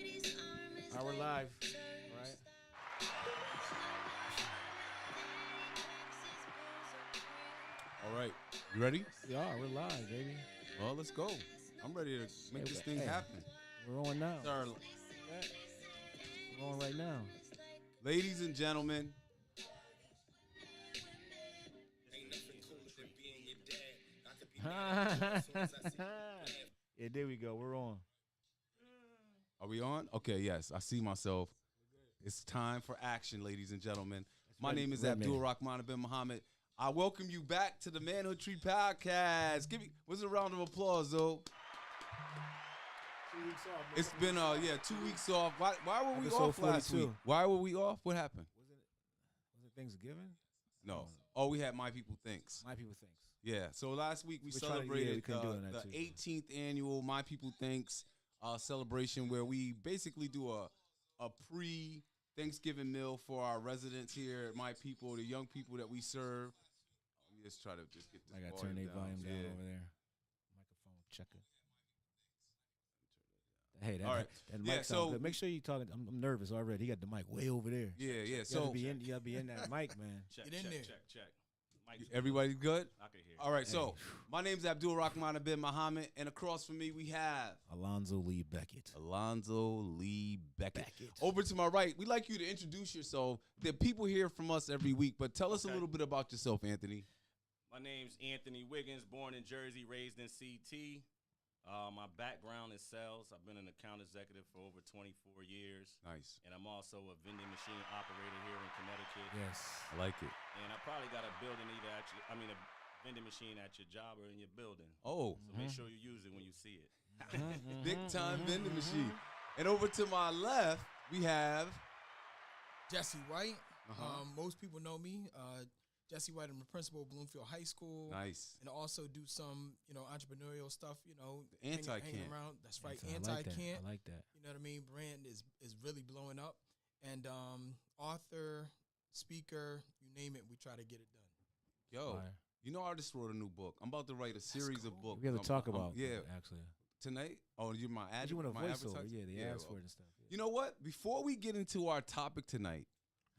All right, we're live. All right. All right, you ready? We are. We're live, baby. Well, let's go. I'm ready to make this thing happen. We're on now. Sir, We're on right now. ladies and gentlemen, Yeah, there we go. We're on. are we on? Okay, yes, I see myself. It's time for action, ladies and gentlemen. My Red- name is Red Abdul Man. Rahman bin Muhammad. I welcome you back to the Manhood Tree Podcast. What's a round of applause, though? 2 weeks off. It's been 2 weeks off. Why were we Episode off last 42. week? Why were we off? What happened? Was it Thanksgiving? No. Oh, we had My People Thinks. My people thinks. Yeah, so last week we We tried to- yeah, we celebrated couldn't do it on that the Tuesday. 18th annual My People Thinks celebration, where we basically do a pre-Thanksgiving meal for our residents here at My People, the young people that we serve. Let me just try to get this. I got to turn their volume down Yeah. over there. Microphone checker. Hey, that, All right. that mic Yeah, sound so- good. Make sure you talking. I'm nervous already. He got the mic way over there. Yeah. You So gotta be in that mic, man. Check, Get in check, there. check. Mike's everybody good? I can hear. All right. So my name's Abdul Rahman bin Muhammad, and across from me we have Alonzo Lee Beckett. Alonzo Lee Beckett. Beckett. Over to my right, we'd like you to introduce yourself. The people hear from us every week, but tell us a Okay. little bit about yourself, Anthony. My name's Anthony Wiggins, born in Jersey, raised in CT. My background is sales. I've been an account executive for over 24 years. Nice. And I'm also a vending machine operator here in Connecticut. Yes. I like it. And I probably got a building a vending machine at your job or in your building. Oh, So make sure you use it when you see it. big time vending machine. And over to my left, we have Jesse White. Uh-huh. Most people know me. Jesse White. I'm a principal of Bloomfield High School. nice. And I also do some, entrepreneurial stuff. The anti-camp. hanging around. That's right, I like that. anti-camp. I like that. You know what I mean? Brand is really blowing up, and author, speaker, you name it, we try to get it done. Yo, Fire. you know I just wrote a new book. I'm about to write a series of books. We have to talk about yeah that, actually. tonight. Oh, you're my ad. You want a my voiceover? advertising? Yeah, the ads well, for it and stuff. Yeah. You know what? Before we get into our topic tonight,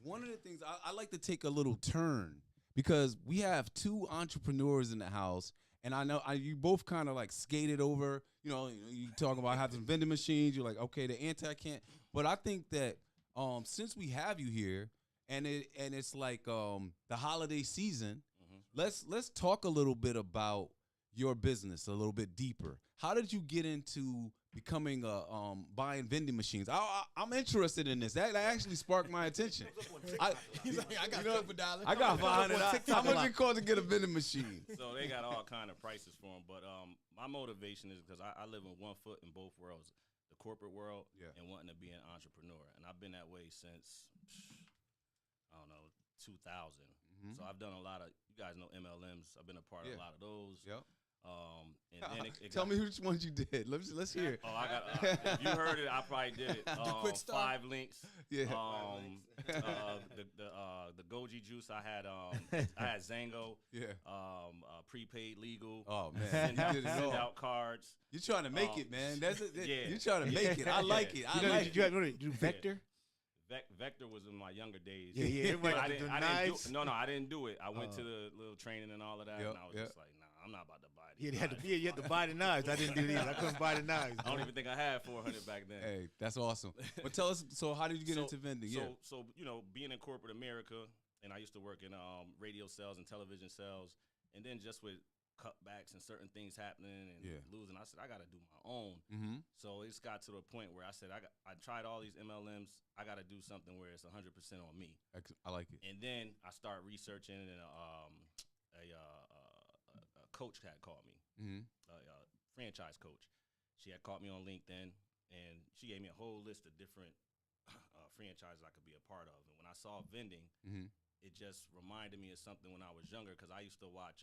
one of the things I like to take a little turn because we have two entrepreneurs in the house, and I know you both kind of like skated over. You talk about having vending machines. You're like, okay, the anti-can't. But I think that since we have you here, and it's like the holiday season, let's talk a little bit about your business a little bit deeper. How did you get into becoming buying vending machines? I'm interested in this. That actually sparked my attention. He's like, I got you know, a couple dollars. I got $500. How much it cost to get a vending machine? So they got all kind of prices for them. But my motivation is because I live in one foot in both worlds, the corporate world and wanting to be an entrepreneur. And I've been that way since, I don't know, 2000. So I've done a lot of, you guys know MLMs. I've been a part of a lot of those. Yep. And then it Tell got, me which ones you did. Let's hear it. Oh, I got. If you heard it, I probably did it. quick start? 5 links. Yeah. The Goji juice. I had Zango. Yeah. Prepaid legal. Oh man, Send out, you did it send all. out cards. You're trying to make it, man. Yeah. You're trying to make it. I like it. I You know, like did it. you have what, do Vector? Vector was in my younger days. Yeah, yeah, everybody I did didn't, the I didn't knives. do, no, I didn't do it. I went to the little training and all of that, Yep, and I was yep. just like, nah, I'm not about to buy Yeah, these. they had to, knives. yeah, you had to buy the knives. I didn't do these. I couldn't buy the knives. I don't even think I had 400 back then. Hey, that's awesome. But tell us, so how did you get into vending? Yeah. So being in corporate America, and I used to work in radio sales and television sales, and then just with cutbacks and certain things happening and losing, I said I got to do my own. Mm-hmm. So it's got to the point where I said I tried all these MLMs. I got to do something where it's 100% on me. I like it. And then I started researching, and a coach had called me, Mm-hmm. a franchise coach. She had called me on LinkedIn, and she gave me a whole list of different franchises I could be a part of. And when I saw vending, Mm-hmm. it just reminded me of something when I was younger, because I used to watch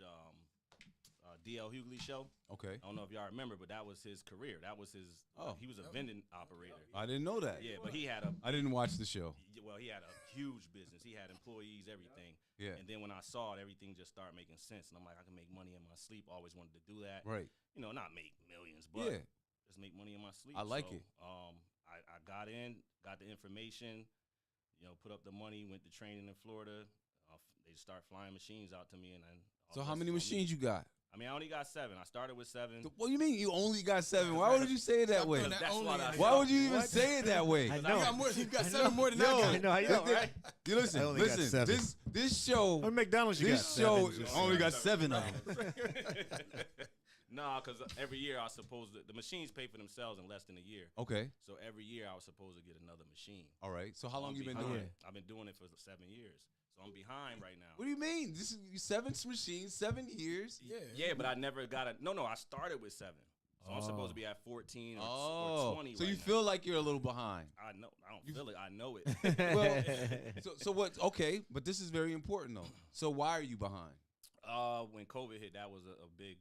D.L. Hughley show. Okay. I don't know if y'all remember, but that was his career. That was his. Oh. He was a vending operator. I didn't know that. Yeah, but he had a. I didn't watch the show. Well, he had a huge business. He had employees, everything. Yeah. And then when I saw it, everything just started making sense. And I'm like, I can make money in my sleep. Always wanted to do that. Right. Not make millions, but Yeah. just make money in my sleep. I like it. I got the information, put up the money, went to training in Florida. They start flying machines out to me, and then. So how many machines you got? I mean, I only got 7. I started with 7. What do you mean you only got 7? Why would you say it that way? That's Why would you even say it that way? I You know. got 7 more than I I got. know. I know, right? You I listen, only got listen. 7. This show, How many McDonald's you got? this show 7, just only 7. got 7 of them. Nah, because every year I was supposed to, the machines pay for themselves in less than a year. Okay. So every year I was supposed to get another machine. All right. So how long I'm you been behind. doing it? I've been doing it for 7 years. So I'm behind right now. What do you mean? This is 7 machines, 7 years. Yeah, but I never got it. No, I started with 7. So I'm supposed to be at 14 or, or 20 so right you now. feel like you're a little behind. I know. I don't feel it. I know it. Well, so what? Okay, but this is very important though. So why are you behind? When COVID hit, that was a big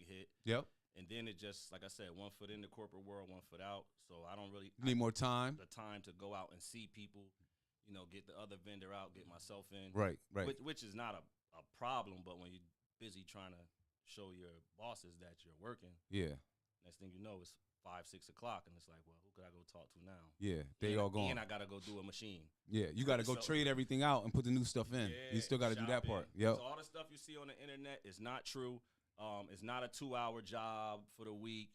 hit. Yep. And then it just, like I said, 1 foot in the corporate world, 1 foot out. So I don't really You need more time. the time to go out and see people, get the other vendor out, get myself in. Right. Which is not a problem, but when you're busy trying to show your bosses that you're working, Yeah. next thing you know, it's 5, 6 o'clock, and it's like, well, who could I go talk to now? Yeah. They all gone. And I gotta go do a machine. Yeah. You got to go So- trade everything out and put the new stuff in. You still got to do that shopping. part. Yep. So all the stuff you see on the internet is not true. It's not a 2-hour job for the week.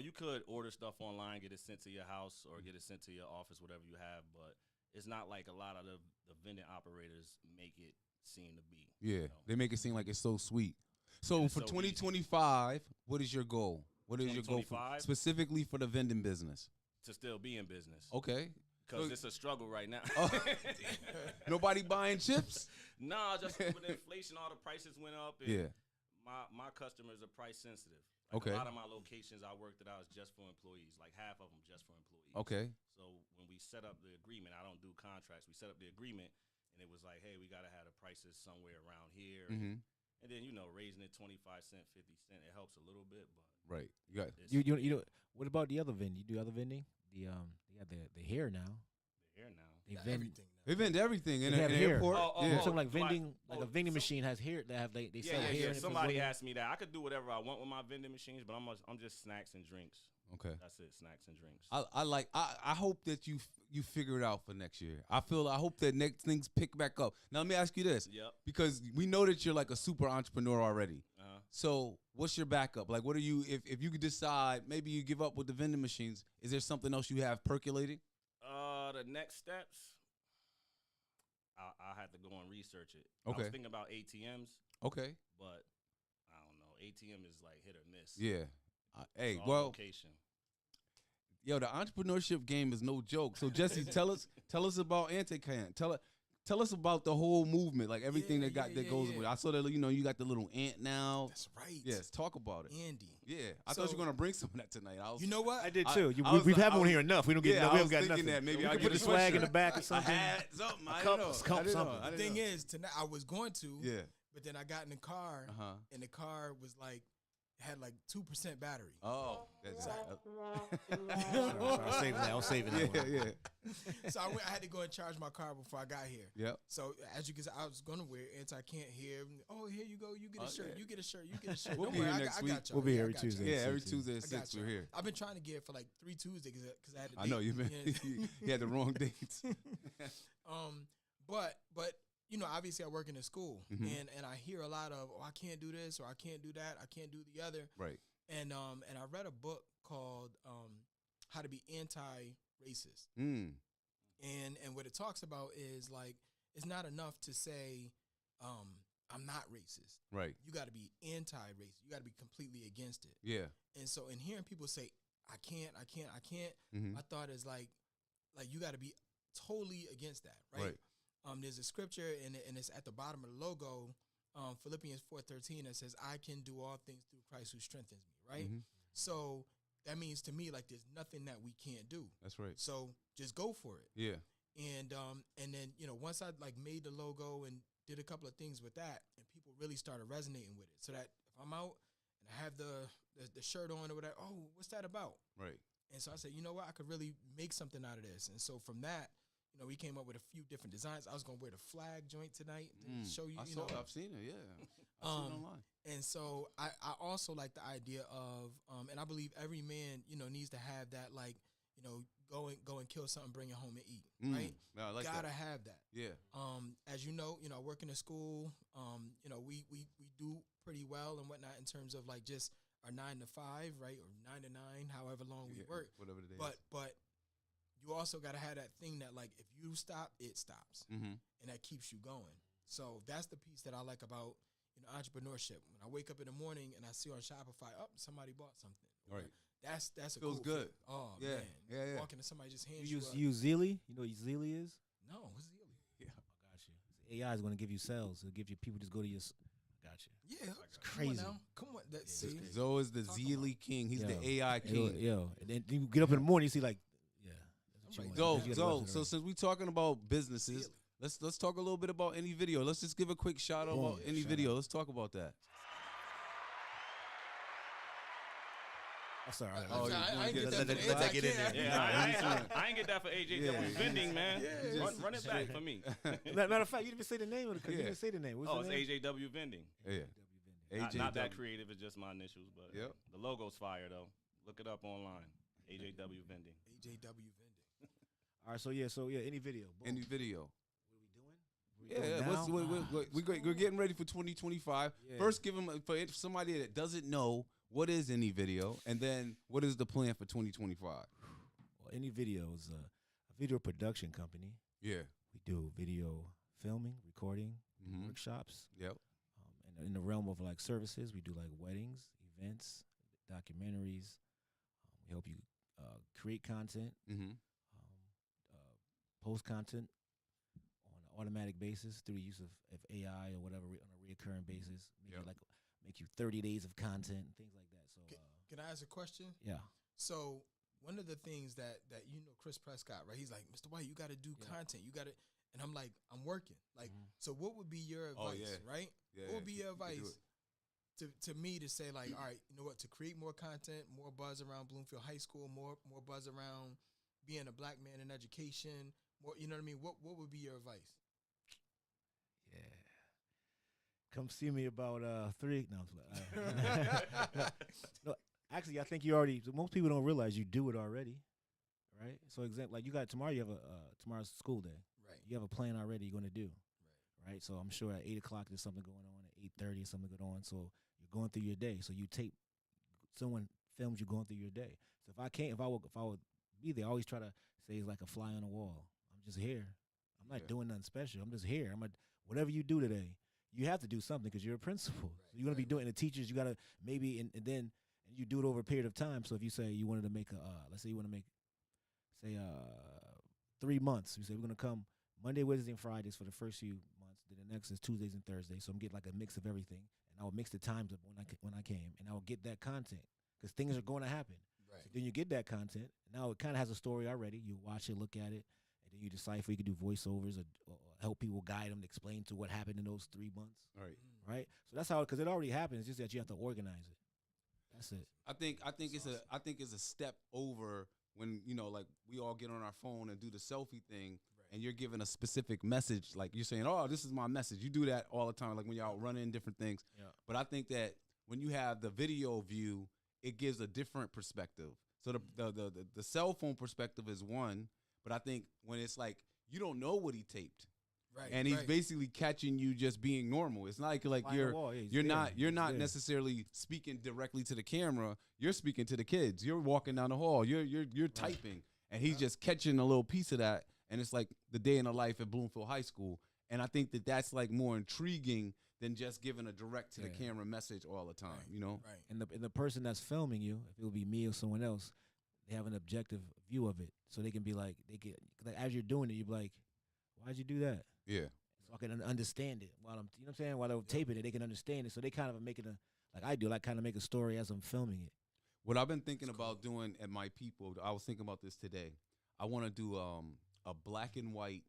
You could order stuff online, get it sent to your house or get it sent to your office, whatever you have, but it's not like a lot of the vending operators make it seem to be. Yeah. They make it seem like it's so sweet. So It's for so 2025, what is your goal? What is your goal for, 2025? specifically for the vending business? To still be in business. Okay. Because So- it's a struggle right now. Oh. Nobody buying chips? Nah, just with inflation, all the prices went up. And Yeah. my customers are price sensitive. Okay. A lot of my locations I worked at, I was just for employees. Like half of them just for employees. Okay. So when we set up the agreement, I don't do contracts. We set up the agreement, and it was like, hey, we gotta have the prices somewhere around here. Mm-hmm. And then raising it 25 cents, 50 cents, it helps a little bit, but Right. You got. it's You know what about the other vending? You do other vending? They got the hair now. here now. They Got vend everything now. They vend everything in They have an hair. airport. Yeah. something like do I- vending, like a vending so- machine has hair. They have they sell hair. Yeah. in it for Somebody women. asked me that. I could do whatever I want with my vending machines, but I'm just snacks and drinks. Okay. That's it, snacks and drinks. I hope that you figure it out for next year. I hope that next things pick back up. Now let me ask you this, Yep. because we know that you're like a super entrepreneur already. Uh-huh. So what's your backup? Like, what are you if you could decide maybe you give up with the vending machines? Is there something else you have percolating? The next steps, I had to go and research it. I Okay. was thinking about ATMs, Okay. but I don't know. ATM is like hit or miss. Yeah. Hey, It's all well, location. yo, the entrepreneurship game is no joke. So Jesse, tell us about Antican. Tell us about the whole movement, like everything Yeah, that yeah, goes yeah. with it. I saw that you got the little ant now. That's right. Yes, talk about it. Andy. Yeah, I thought you So- were gonna bring some of that tonight. I was, You know what? I did I- too. I was We've like- had I one was- here enough. We don't get. Yeah, we I haven't was got thinking nothing. that maybe we I'll can get put the a swag in the sweatshirt. back or I something. had something. I cup- didn't know. cup I didn't know. something. I The didn't thing know. is, tonight I was going to, Yeah. but then I got in the car, and the car was like had like 2% battery. Oh, that's I'm saving that. I'm saving that. one. yeah. So I had to go and charge my car before I got here. Yep. So as you can see, I was gonna wear anti-can't hear. Oh, here you go. You get a shirt. yeah. You get a shirt. You get a shirt. We'll Don't be worry, here I next got, week. I got y'all. We'll be Yeah, here I every got Tuesday. y'all. Yeah, every Six, Tuesday at I got 6 y'all. we're here. I've been trying to get it for like 3 Tuesdays because I had to. I know you've been Yeah. you had the wrong dates. But obviously I work in a school, Mhm. and I hear a lot of, I can't do this or I can't do that, I can't do the other, Right. and I read a book called How to Be Anti-Racist, Mm. and what it talks about is like it's not enough to say I'm not racist. Right. You got to be anti-racist. You got to be completely against it. Yeah. And so in hearing people say I can't, Mhm. my thought is like you got to be totally against that, right? Right. There's a scripture and it's at the bottom of the logo, Philippians 4:13, that says, "I can do all things through Christ who strengthens me." Right. Mhm. So that means to me like there's nothing that we can't do. That's right. So just go for it. Yeah. And then once I like made the logo and did a couple of things with that, and people really started resonating with it. So that if I'm out and I have the shirt on or whatever, oh, what's that about? Right. And so I said, you know what, I could really make something out of this. And so from that, you know, we came up with a few different designs. I was gonna wear the flag joint tonight to show you. I've seen it. Yeah, I've seen it online. And so I also like the idea of, and I believe every man, you know, needs to have that, like, you know, go and kill something, bring it home and eat, right? Yeah, I like Gotta that. have that. Yeah. As you know, I work in a school. You know, we do pretty well and whatnot in terms of like just our 9 to 5, right, or 9 to 9, however long we work. Whatever it is. But you also gotta have that thing that like if you stop, it stops, and that keeps you going. So that's the piece that I like about entrepreneurship. When I wake up in the morning and I see on Shopify, somebody bought something. Right. That's a Feels cool good. feeling. Oh Yeah. man. Yeah. Walking to somebody just hands You you use Zeely? You know what Zeely is? no, what's the deal? Yeah. I got you. AI is going to give you sales. It'll give you people just go to your. Got you. Yeah, It's come crazy. on now. Come on, see. Zoe is the Talk Zeely king. He's Yo. the AI king. Yo, and then you get up in the morning, you see like, yeah. that's what you Zoe, want. You gotta go to the So right. since we talking about businesses, let's talk a little bit about Any Video. Let's just give a quick shout out Boom. about Any Shout Video. Let's talk about that. I'm sorry. Oh, I ain't get let that. that- for let that Ed. get in I there. Yeah, I ain't get that for AJW vending, man. Yeah. Run it back for me. Matter of fact, you didn't even say the name of the. You Yeah. didn't say the name. What's Oh, the it's name? AJW vending. Yeah. Not that AJW. creative. It's just my initials, but Yep. the logo's fire though. Look it up online. AJW vending. AJW vending. All right, so yeah, Any Video. Boom. Any Video. What are we doing? We're getting ready for 2025. Yeah. First, give them for somebody that doesn't know what is Any Video, and then what is the plan for 2025. Well, Any Video is a video production company. Yeah. We do video filming, recording, Mhm. workshops. Yep. And in the realm of like services, we do like weddings, events, documentaries. We help you create content, Mm-hmm. post content on an automatic basis through the use of AI or whatever on a reoccurring basis. Make you 30 days of content and things like that. So Can I ask a question? yeah. So one of the things that Chris Prescott, right? He's like, Mr. White, you got to do content. You got to, and I'm like, I'm working. Like, so what would be your advice, right? Yeah, What would be your you can do advice to me to say like, all right, you know what? To create more content, more buzz around Bloomfield High School, more buzz around being a black man in education. More, you know what I mean? What would be your advice? Yeah. Come see me about 3. No, I'm playing. No, actually, I think you already. Most people don't realize you do it already, right? So, like you got tomorrow. You have tomorrow's school day. Right. You have a plan already. You're going to do, right? So I'm sure at 8:00 there's something going on. At 8:30 something going on. So you're going through your day. So you tape. Someone films you going through your day. So if I would be there, I always try to say it's like a fly on the wall. I'm just here. I'm not doing nothing special. I'm just here. Whatever you do today, you have to do something because you're a principal. So you're gonna be doing the teachers. You gotta maybe and then you do it over a period of time. So if you say you wanted to make let's say you want to make 3 months. You say we're gonna come Monday, Wednesday, and Fridays for the first few months. Then the next is Tuesdays and Thursdays. So I'm getting like a mix of everything, and I would mix the times up when I came, and I would get that content because things are going to happen. Right. So then you get that content. Now it kind of has a story already. You watch it, look at it, and then you decipher. You can do voiceovers or help people, guide them, explain to what happened in those 3 months. Right. Right. So that's how, because it already happened. It's just that you have to organize it. That's it. I think it's a step over when like we all get on our phone and do the selfie thing, and you're giving a specific message, like you're saying, "Oh, this is my message." You do that all the time, like when y'all running different things. Yeah. But I think that when you have the video view, it gives a different perspective. So the cell phone perspective is one, but I think when it's like you don't know what he taped. Right. And he's right. basically catching you just being normal. It's not like Fly on the wall. Yeah, he's you're there. not He's there. necessarily speaking directly to the camera. You're speaking to the kids. You're walking down the hall. You're typing, and he's just catching a little piece of that. And it's like the day in the life at Bloomfield High School. And I think that that's like more intriguing than just giving a direct to the camera message all the time. Right. And the person that's filming you, if it would be me or someone else, they have an objective view of it, so they can be like, like as you're doing it, you're like, why'd you do that? Yeah. So I can understand it while I'm, you know what I'm saying? While they're taping it, they can understand it. So they kind of make it like I do, like kind of make a story as I'm filming it. What I've been thinking about doing at My People, I was thinking about this today. I want to do a black and white.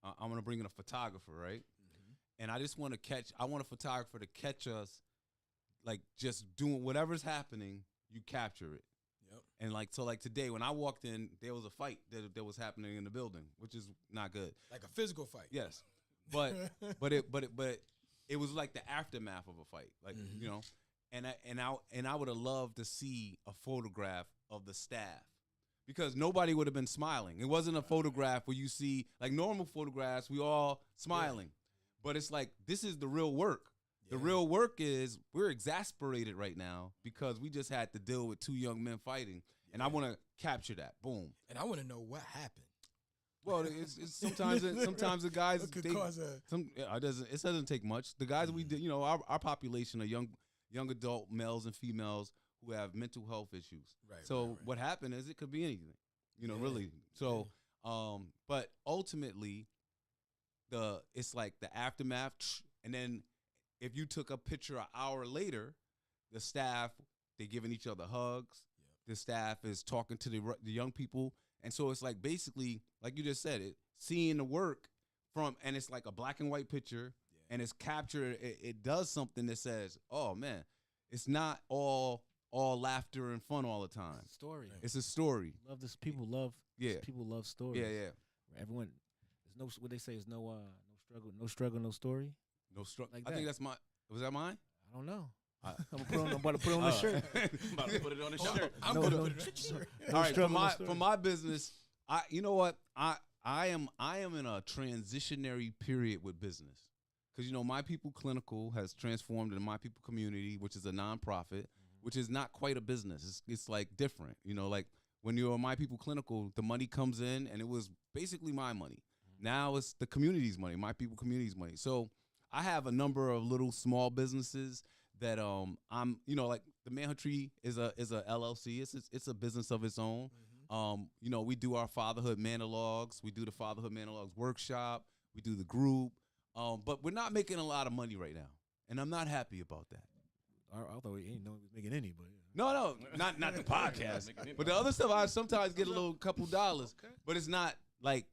I'm going to bring in a photographer, right? Mm-hmm. And I just want to I want a photographer to catch us, like just doing whatever's happening, you capture it. Yep. And like so, like today when I walked in, there was a fight that was happening in the building, which is not good. Like a physical fight. Yes, but it was like the aftermath of a fight, like you know, and I would have loved to see a photograph of the staff because nobody would have been smiling. It wasn't a photograph where you see like normal photographs, we all smiling, but it's like this is the real work. The real work is we're exasperated right now because we just had to deal with two young men fighting, and I want to capture that. Boom. And I want to know what happened. Well, it's sometimes the guys What could they, cause a it doesn't take much. The guys we did, you know, our population are young adult males and females who have mental health issues. Right. So right. what happened is it could be anything, you know, really. So, but ultimately, it's like the aftermath, and then if you took a picture an hour later, the staff they giving each other hugs. The staff is talking to the young people, and so it's like basically, like you just said, seeing the work and it's like a black and white picture, and it's captured. It does something that says, "Oh man, it's not all laughter and fun all the time. Story. It's a story." Love this. People love. Yeah. People love stories. Yeah. Everyone. There's no. What they say is no struggle, no story. No struggle. Like I think that's was that mine? I don't know. I'm about to put on the shirt. About to put it on the shirt. I'm No, gonna no. put it on the shirt. All right, struggle, no story. for my business, you know what? I am in a transitionary period with business. Because, you know, My People Clinical has transformed into My People Community, which is a nonprofit, which is not quite a business. It's like different. You know, like when you're My People Clinical, the money comes in, and it was basically my money. Now it's the community's money, My People Community's money. So I have a number of little small businesses that I'm, you know, like the Manhood Tree is a LLC. It's a business of its own. You know, we do our fatherhood monologues. We do the fatherhood monologues workshop. We do the group. But we're not making a lot of money right now, and I'm not happy about that. I thought we ain't know he was making any, but No, not the podcast. But the other stuff, I sometimes get a little couple dollars. Okay. But it's not like,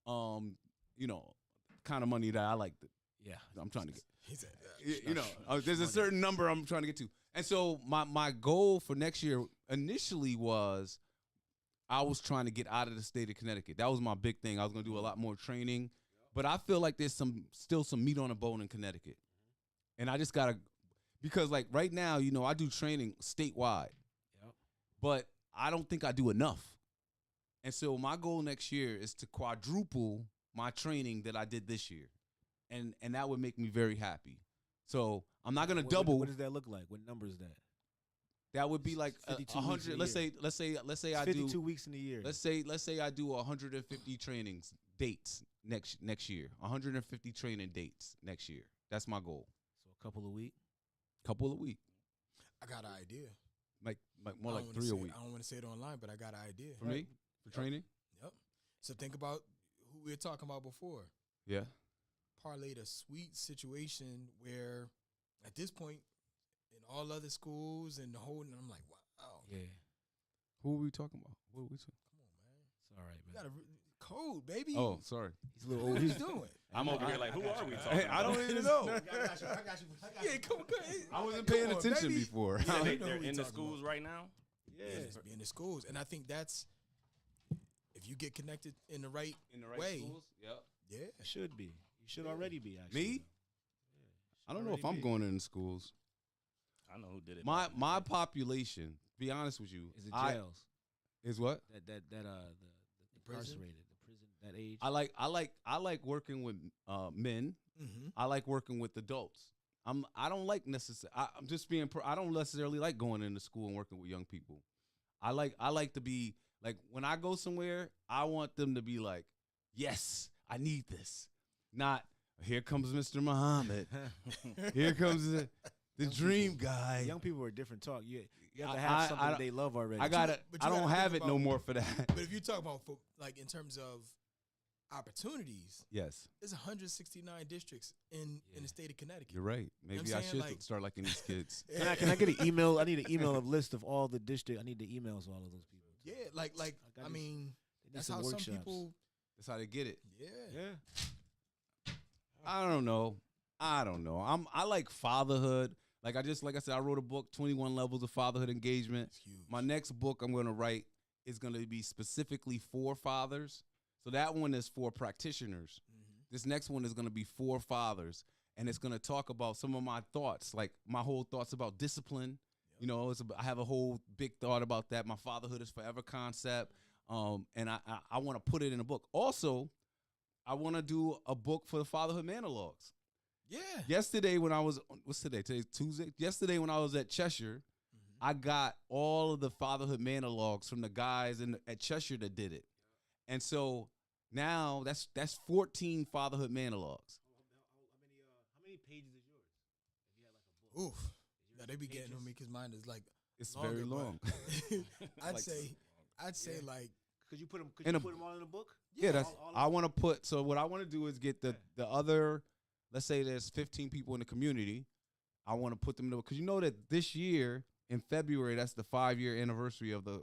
you know, kind of money that I like. I'm trying to get. He said, You know, there's a certain number I'm trying to get to. And so my goal for next year initially was I was trying to get out of the state of Connecticut. That was my big thing. I was going to do a lot more training. But I feel like there's still some meat on the bone in Connecticut. And I just got to, because like right now, you know, I do training statewide. Yep. But I don't think I do enough. And so my goal next year is to quadruple my training that I did this year. And that would make me very happy. So I'm not gonna double. What does that look like? What number is that? That would be like 52 100. weeks a Let's say I 52 do. weeks in a year. Let's say I do 150 trainings dates next year. 150 training dates next year. That's my goal. So a couple a week. Couple a week. I got an idea. Like more I like don't wanna 3 a say- week. I don't want to say it online, but I got an idea. For me? For training? Yep. So think about who we were talking about before. Yeah. Parlayed a sweet situation where, at this point, in all other schools and the whole, and I'm like, wow. Yeah. Who are we talking about? What are we talking? Come on, man. It's all right, You man. got a code, baby. Oh, sorry. He's a little What old. are you He's doing? I'm over here like, who are we talking Hey, I about? don't even know. I got you. Yeah, come on. I wasn't paying Come on, attention baby. before. Yeah, You they, know they're who we in the talking schools about. right now. Yeah, it's in the schools, and I think that's if you get connected in the right In the right way. schools? Yep. Yeah. It should be. You should already be. Actually. Me? I don't know if I'm going in the schools. I know who did it. My population, be honest with you, Is it I- jails? is what? The prison? incarcerated, the prison, that age. I like working with men. Mm-hmm. I like working with adults. I don't like necessarily. I'm just being. I don't necessarily like going into school and working with young people. I like to be like when I go somewhere. I want them to be like, yes, I need this. Not here comes Mr. Muhammad. Here comes the dream guy. Young people are different talk. You have to I- have I something don't- they love already. I got it. But you I don't gotta have think it no about- more for that. But if you talk about like in terms of opportunities, Yes, there's 169 districts in the state of Connecticut. you're right. Maybe I'm I saying, should like- start liking these kids. Can I get an email? I need an email of list of all the district. I need the emails of all of those people. Yeah, like I I got mean, They need that's some how workshops. some people. That's how they get it. Yeah. Yeah. I don't know. I like fatherhood. Like I said, I wrote a book, 21 Levels of Fatherhood Engagement. It's huge. My next book I'm going to write is going to be specifically for fathers. So that one is for practitioners. This next one is going to be for fathers, and it's going to talk about some of my thoughts, like my whole thoughts about discipline. You know, I have a whole big thought about that. My fatherhood is forever concept, and I want to put it in a book. Also, I want to do a book for the fatherhood monologues. Yeah. Yesterday when I was, what's today? Today's Tuesday. Yesterday when I was at Cheshire, I got all of the fatherhood monologues from the guys at Cheshire that did it, and so now that's 14 fatherhood monologues. How many pages is yours? If you had like a book. Oof. Now they be getting on me because mine is like It's longer, very but long. I'd Like- say like Could you put them? In a- Put them all in a book? Yeah, that's. all I want to put. So what I want to do is get the other. Let's say there's 15 people in the community. I want to put them because you know that this year in February that's the 5-year anniversary of the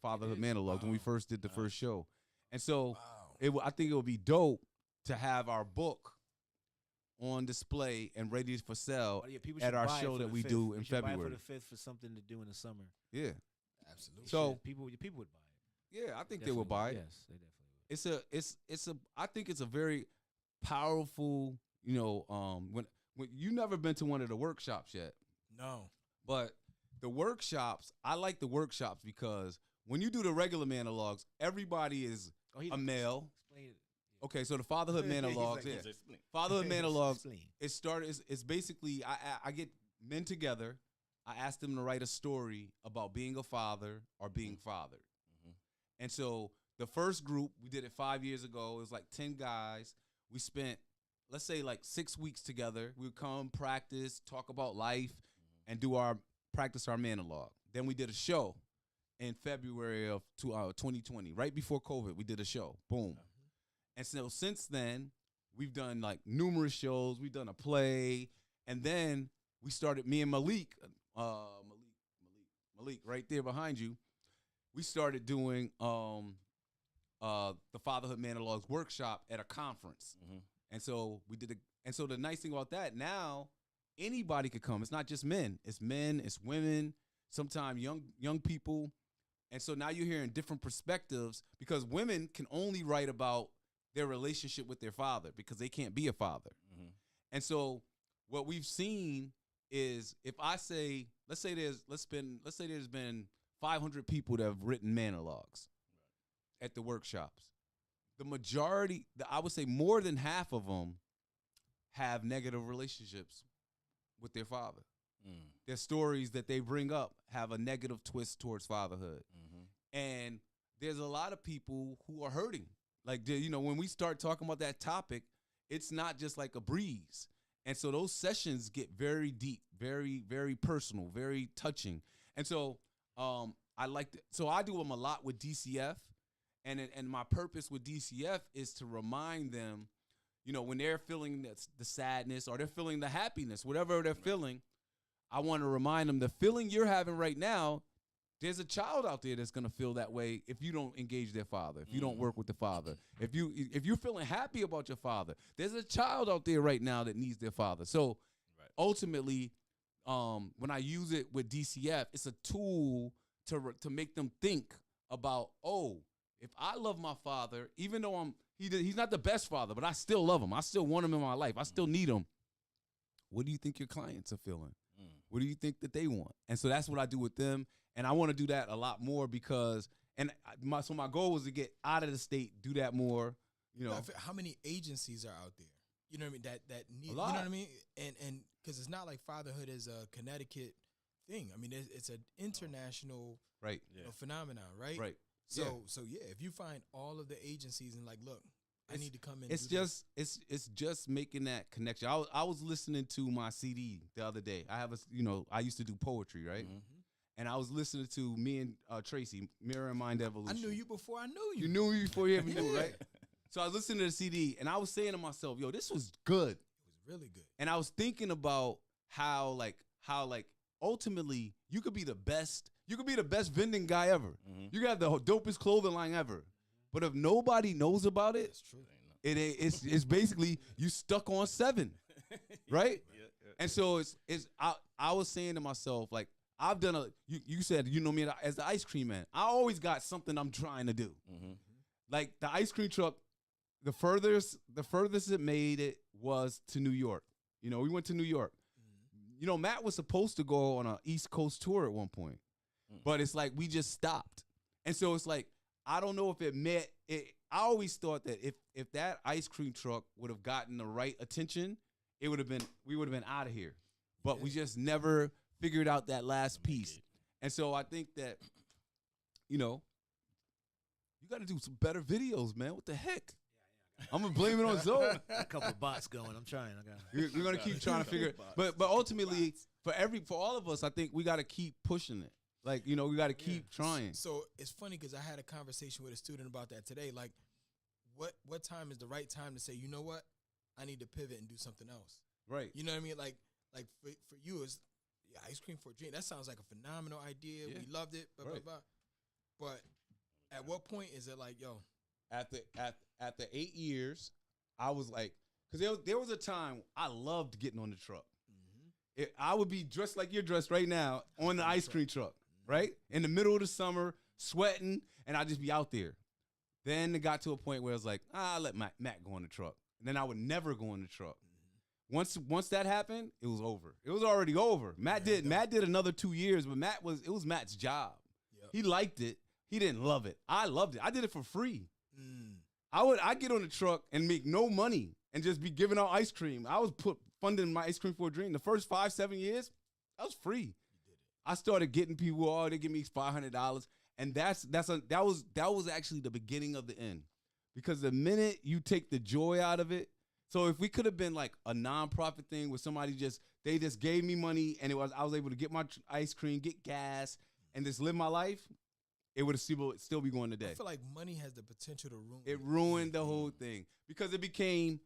fatherhood monologues when we first did the first show, and so I think it would be dope to have our book on display and ready for sale People at should our buy it show for that the we 5th. do in You should buy it February. for the 5th for something to do in the summer. Yeah. absolutely. So people would buy it. yeah, I think they will buy it. Yes, they definitely would. It's a I think it's a very powerful, when you never been to one of the workshops yet, No. but the workshops, I like the workshops because when you do the regular monologues, everybody is a male. Explain it. Okay, so the fatherhood He's monologues, like, yeah. Explain. Fatherhood monologues, Explain. it's basically I get men together, I ask them to write a story about being a father or being fathered. And so the first group, we did it 5 years ago. It was like 10 guys. We spent, let's say, like 6 weeks together. We would come, practice, talk about life, and practice our monologue. Then we did a show in February of 2020, right before COVID. We did a show. Boom. And so since then, we've done like numerous shows. We've done a play. And then we started, me and Malik, right there behind you, we started doing the Fatherhood Monologues workshop at a conference. And so we did and so the nice thing about that, now anybody could come. It's not just men, it's women, sometimes young people. And so now you're hearing different perspectives because women can only write about their relationship with their father because they can't be a father. And so what we've seen is if I say, let's say there's been 500 people that have written monologues at the workshops. The majority, I would say more than half of them have negative relationships with their father. Their stories that they bring up have a negative twist towards fatherhood. And there's a lot of people who are hurting. Like, when we start talking about that topic, it's not just like a breeze. And so those sessions get very deep, very, very personal, very touching. And so so I do them a lot with DCF. And my purpose with DCF is to remind them, when they're feeling the sadness or they're feeling the happiness, whatever they're feeling, I want to remind them the feeling you're having right now, there's a child out there that's going to feel that way if you don't engage their father, if you don't work with the father. If you're feeling happy about your father, there's a child out there right now that needs their father. So ultimately, when I use it with DCF, it's a tool to make them think about, if I love my father, even though he's not the best father, but I still love him. I still want him in my life. I still need him. What do you think your clients are feeling? What do you think that they want? And so that's what I do with them. And I want to do that a lot more because, so my goal was to get out of the state, do that more, How many agencies are out there? You know what I mean? That need, A lot. you know what I mean? And because it's not like fatherhood is a Connecticut thing. I mean, it's an international right, phenomenon, right? right. So yeah, if you find all of the agencies and like, look, I need to come in. It's just making that connection. I was listening to my CD the other day. I used to do poetry, right? And I was listening to me and Tracy, Mirror and Mind Evolution. I knew you before I knew you. You knew me before you ever knew, right? So I was listening to the CD, and I was saying to myself, yo, this was good. It was really good. And I was thinking about how ultimately you could be the best vending guy ever. You can have the dopest clothing line ever. But if nobody knows about it, That's true. it's basically you stuck on 7, right? And so I was saying to myself, like, I've done you said, you know me as the ice cream man. I always got something I'm trying to do. Mm-hmm. Like the ice cream truck, the furthest it made it was to New York. You know, we went to New York. You know, Matt was supposed to go on an East Coast tour at one point, but it's like we just stopped. And so it's like, I don't know if it met it. I always thought that if that ice cream truck would have gotten the right attention, we would have been out of here. But we just never figured out that last piece. And so I think that, you know, you got to do some better videos, man. What the heck? I'm gonna blame it on Zoe. A couple of bots going. I'm trying. We're gonna keep trying to figure it. But ultimately, for all of us, I think we got to keep pushing it. Like, you know, we got to keep trying. So it's funny because I had a conversation with a student about that today. Like, what time is the right time to say, you know what, I need to pivot and do something else. Right. You know what I mean? Like for you, it's ice cream for a dream. That sounds like a phenomenal idea. Yeah. We loved it. Blah, blah, blah. But at what point is it like, yo? At the 8 years, I was like, because there was a time I loved getting on the truck. I would be dressed like you're dressed right now on the ice cream truck, right? In the middle of the summer, sweating, and I'd just be out there. Then it got to a point where I was like, I let Matt go on the truck. And then I would never go on the truck. Once that happened, it was over. It was already over. Matt did another 2 years, but it was Matt's job. Yep. He liked it. He didn't love it. I loved it. I did it for free. I'd get on the truck and make no money and just be giving out ice cream. I was funding my ice cream for a dream. The first 5-7 years, that was free. I started getting people, they give me $500, and that was actually the beginning of the end, because the minute you take the joy out of it. So if we could have been like a nonprofit thing where they just gave me money and I was able to get my ice cream, get gas, and just live my life, it would still be going today. I feel like money has the potential to ruin it. It ruined the whole thing because it became,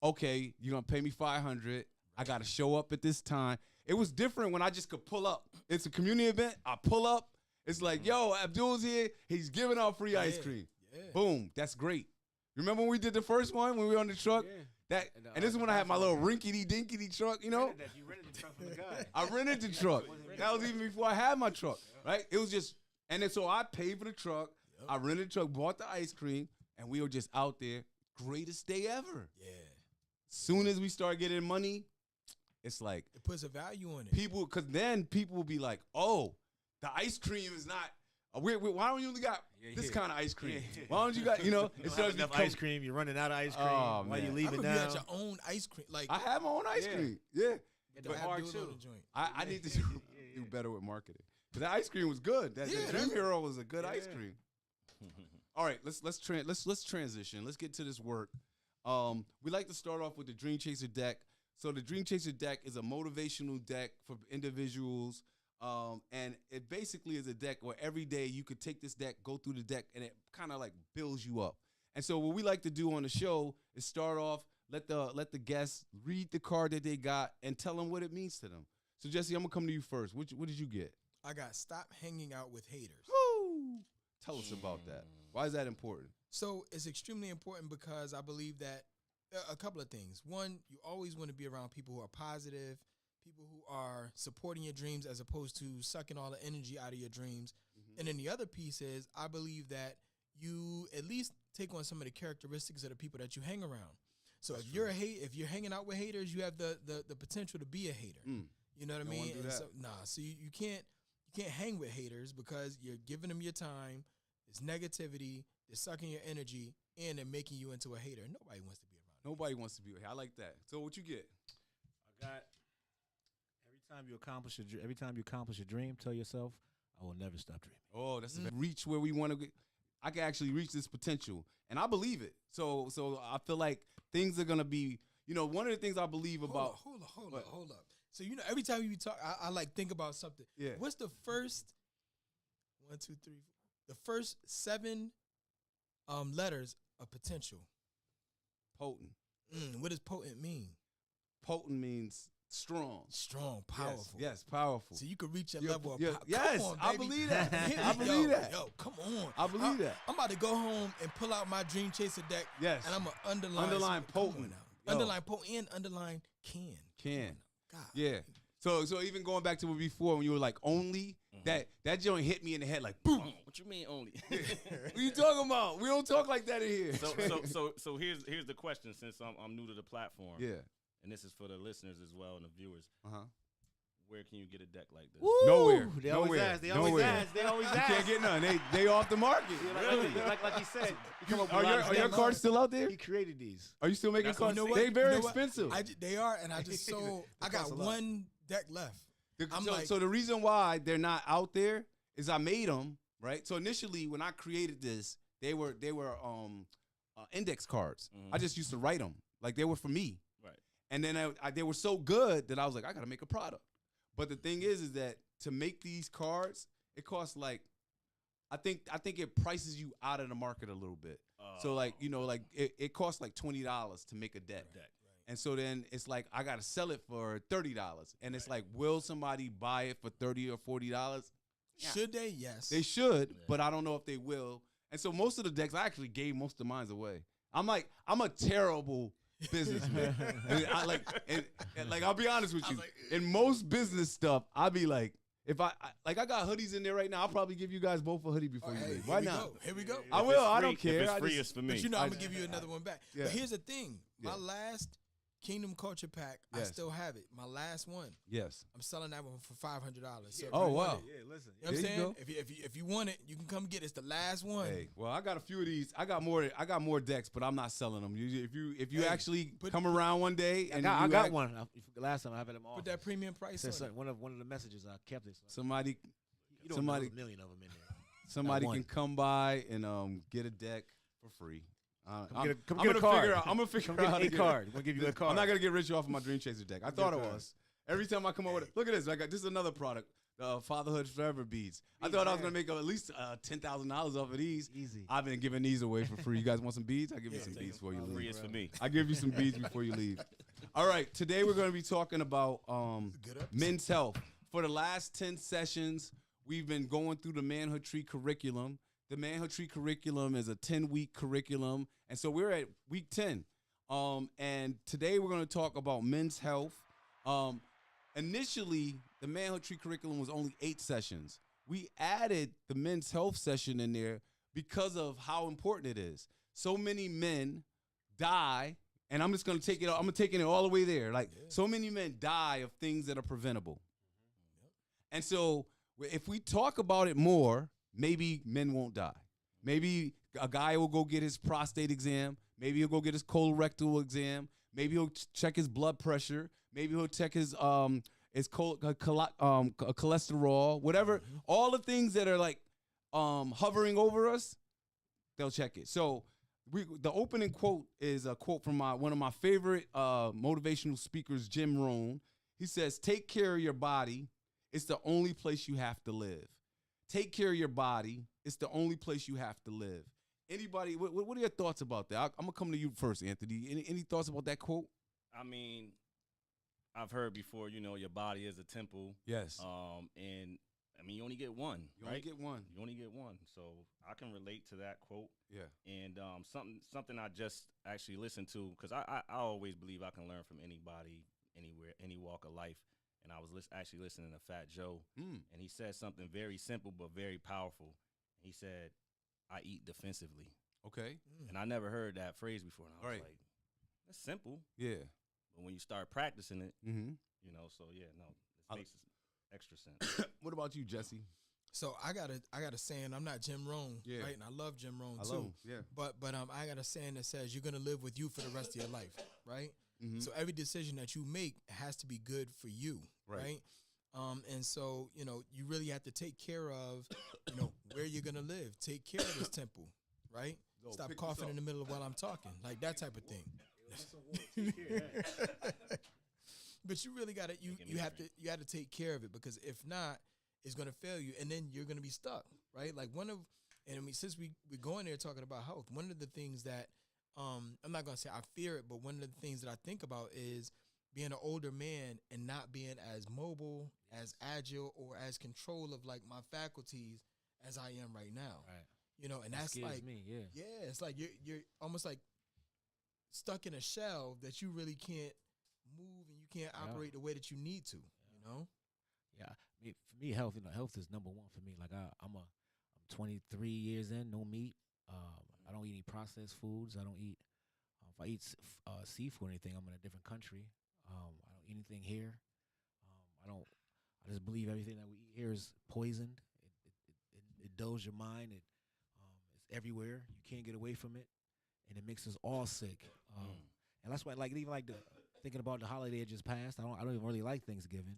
okay, you're going to pay me $500. I got to show up at this time. It was different when I just could pull up. It's a community event. I pull up. It's like, yo, Abdul's here. He's giving out free ice cream. Yeah. Boom. That's great. Remember when we did the first one when we were on the truck? Yeah. And this is when I had my little rinkety-dinkety truck, you know? You rented the truck from the guy. I rented the truck. That was even before I had my truck, right? It was just, and then so I paid for the truck. Yep. I rented the truck, bought the ice cream, and we were just out there. Greatest day ever. Yeah. Soon as we start getting money, it's like. It puts a value on it. Because then people will be like, oh, the ice cream is not. Why don't you only got this kind of ice cream? Why don't you got, you know? You don't have enough ice cream. You're running out of ice cream. Oh, why you leaving now? You got your own ice cream. Like I have my own ice cream. Yeah. But hard too. I need to do better with marketing. Because that ice cream was good. That Dream Hero was a good ice cream. All right, let's transition. Let's get to this work. We like to start off with the Dream Chaser deck. So the Dream Chaser deck is a motivational deck for individuals. And it basically is a deck where every day you could take this deck, go through the deck, and it kind of like builds you up. And so what we like to do on the show is start off, let the guests read the card that they got and tell them what it means to them. So Jesse, I'm gonna come to you first. What did you get? I got stop hanging out with haters. Woo! Tell us about that. Why is that important? So it's extremely important because I believe that a couple of things. One, you always want to be around people who are positive, people who are supporting your dreams as opposed to sucking all the energy out of your dreams. Mm-hmm. And then the other piece is I believe that you at least take on some of the characteristics of the people that you hang around. So if you're hanging out with haters, you have the potential to be a hater. You know what I mean? So you can't hang with haters because you're giving them your time. It's negativity. They're sucking your energy, and they're making you into a hater. Nobody wants to be around. Nobody wants to be a hater. I like that. So what you get? I got every time you accomplish a dream, tell yourself, I will never stop dreaming. Oh, that's reach where we want to get. I can actually reach this potential, and I believe it. So I feel like things are gonna be. You know, one of the things I believe about. Hold up. So every time you talk, I like think about something. Yeah. What's the first 1, 2, 3? The first 7 letters of potential. Potent. What does potent mean? Potent means strong. Strong, powerful. Yes, powerful. So you could reach a level of power. Yes, come on, I believe that. I believe that. Yo, come on. I believe that. I'm about to go home and pull out my Dream Chaser deck. Yes. And I'm going to underline potent. Underline potent and underline can. Can. God. Yeah. So even going back to before when you were like only, that joint hit me in the head like boom. What you mean only? What you talking about? We don't talk like that in here. So here's the question, since I'm new to the platform. Yeah. And this is for the listeners as well and the viewers. Where can you get a deck like this? Woo! Nowhere. They always ask. They always ask. You can't get none. They off the market. Really? Like he said. Are your cards still out there? He created these. Are you still making cards? You know what? They very You know what? expensive. They are, and I just sold. I got one deck left. So the reason why they're not out there is I made them, right? So initially when I created this, they were index cards. I just used to write them. Like they were for me. Right. And then they were so good that I was like, I got to make a product. But the thing is that to make these cards, it costs like, I think it prices you out of the market a little bit. So like, it costs like $20 to make a deck. Right. And so then it's like, I got to sell it for $30. And it's like, will somebody buy it for $30 or $40? Yeah. Should they? Yes. They should, but I don't know if they will. And so most of the decks, I actually gave most of mine away. I'm a terrible businessman. And I'll be honest with you. In most business stuff, I'll be like, if I got hoodies in there right now, I'll probably give you guys both a hoodie before you leave. Why not? Here we go. I will. I don't care. If it's free, it's for me. But I'm gonna give you another one back. Yeah. But here's the thing. Yeah. My last Kingdom Culture pack, I Yes. still have it. My last one. Yes. I'm selling that one for $500. So if Oh, you want wow. it, Yeah, listen. you know what I'm There you saying? If you want it, you can come get it. It's the last one. Hey, well, I got a few of these. I got more decks, but I'm not selling them. If you actually come around one day and I got one. Last time I have it in my Put office. that premium price on it. One of the messages I kept it. somebody You don't somebody- know, there's a million of them in there. somebody one. can come by and get a deck for free. Come get a I'm gonna card. figure out. I'm gonna figure Come out how get to a get it. card. We'll give you a card. I'm not gonna get rich off of my Dream Chaser deck. I thought it card. was. Every time I come over, look at this. This is another product. Fatherhood Forever beads. I thought I was gonna make at least $10,000 off of these. Easy. I've been giving these away for free. You guys want some beads? I'll give you some take beads them. before you Free leave. is for me. I give you some beads before you leave. All right, today we're going to be talking about Good episode. men's health. For the last 10 sessions, we've been going through the Manhood Tree curriculum. The Manhood Tree curriculum is a 10-week curriculum, and so we're at week 10. And today we're going to talk about men's health. Initially, the Manhood Tree curriculum was only 8 sessions. We added the men's health session in there because of how important it is. So many men die, and I'm just going to take it. I'm taking it all the way there. So many men die of things that are preventable. And so if we talk about it more, maybe men won't die. Maybe a guy will go get his prostate exam. Maybe he'll go get his colorectal exam. Maybe he'll check his blood pressure. Maybe he'll check his cholesterol, whatever. All the things that are like hovering over us, they'll check it. So the opening quote is a quote from one of my favorite motivational speakers, Jim Rohn. He says, "Take care of your body. It's the only place you have to live." Take care of your body. It's the only place you have to live. Anybody, what are your thoughts about that? I'm going to come to you first, Anthony. Any thoughts about that quote? I mean, I've heard before, your body is a temple. Yes. And I mean, you only get one, You right? only get one. You only get one. So I can relate to that quote. Yeah. And something I just actually listened to, because I always believe I can learn from anybody, anywhere, any walk of life. And I was actually listening to Fat Joe, and he said something very simple but very powerful. He said, "I eat defensively." Okay. And I never heard that phrase before. And I was Right. like, that's simple. Yeah. But when you start practicing it, Mm-hmm. so yeah, no, it makes extra sense. What about you, Jesse? So I got a saying. I'm not Jim Rohn, Yeah. right? And I love Jim Rohn I too. love him. Yeah. But I got a saying that says you're gonna live with you for the rest of your life, right? Mm-hmm. So every decision that you make has to be good for you, Right. right? And so you really have to take care of where you're gonna live. Take care of this temple, right? Go, Stop pick this coughing up. in the middle of while I'm talking, like that type of thing. But you really gotta you have to take care of it, because if not, it's gonna fail you, and then you're gonna be stuck, right? Like since we're going there talking about health, one of the things that I'm not gonna say I fear it, but one of the things that I think about is being an older man and not being as mobile, as agile, or as control of like my faculties as I am right now. Right. And that's scares like me, yeah. it's like you're almost like stuck in a shell that you really can't move and you can't operate the way that you need to. You know. Yeah, I mean, for me, health. Health is number one for me. Like I'm 23 years in, no meat. I don't eat any processed foods. I don't eat. If I eat seafood or anything, I'm in a different country. I don't eat anything here. I don't. I just believe everything that we eat here is poisoned. It dulls your mind. It's everywhere. You can't get away from it, and it makes us all sick. And that's why, like, even like thinking about the holiday that just passed, I don't even really like Thanksgiving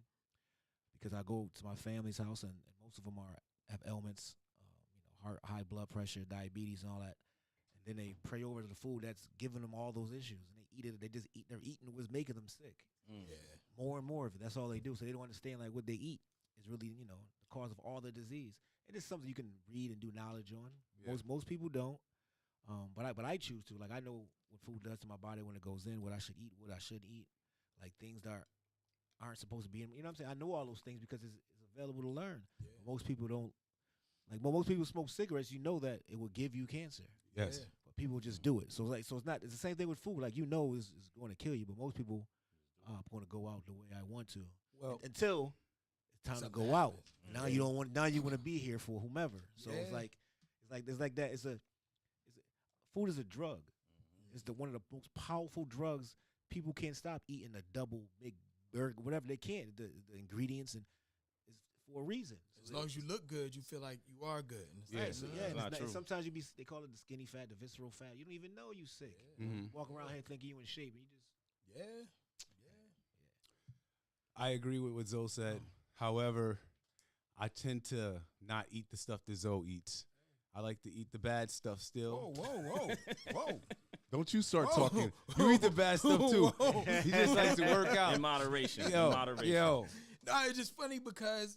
because I go to my family's house and most of them have ailments, heart, high blood pressure, diabetes, and all that. And then they pray over the food that's giving them all those issues, and they eat it. They're eating what's making them sick. Yeah. More and more of it. That's all they do. So they don't understand like what they eat is really the cause of all the disease. It is something you can read and do knowledge on. Yeah. Most people don't. But I choose to. Like I know what food does to my body when it goes in, what I should eat, what I shouldn't eat, like things that aren't supposed to be in. You know what I'm saying? I know all those things because it's available to learn. Yeah. Most people don't. Like when most people smoke cigarettes, you know that it will give you cancer. Yes. Yeah. But people just do it. So it's not. It's the same thing with food. Like it's going to kill you, but most people are going to go out the way I want to. Well, until it's time to go out. Now you don't want. Now you want to be here for whomever. So it's like that. Food is a drug. Mm-hmm. It's one of the most powerful drugs. People can't stop eating a double big burger, whatever they can. The ingredients and it's for a reason. As long as you look good, you feel like you are good. Sometimes they call it the skinny fat, the visceral fat. You don't even know you sick. Yeah. Mm-hmm. Walk around here thinking you in shape, and you just I agree with what Zoe said. However, I tend to not eat the stuff that Zoe eats. I like to eat the bad stuff still. Whoa. Don't you start talking. You eat the bad stuff too. He just likes to work out. In moderation. Yo. No, it's just funny because,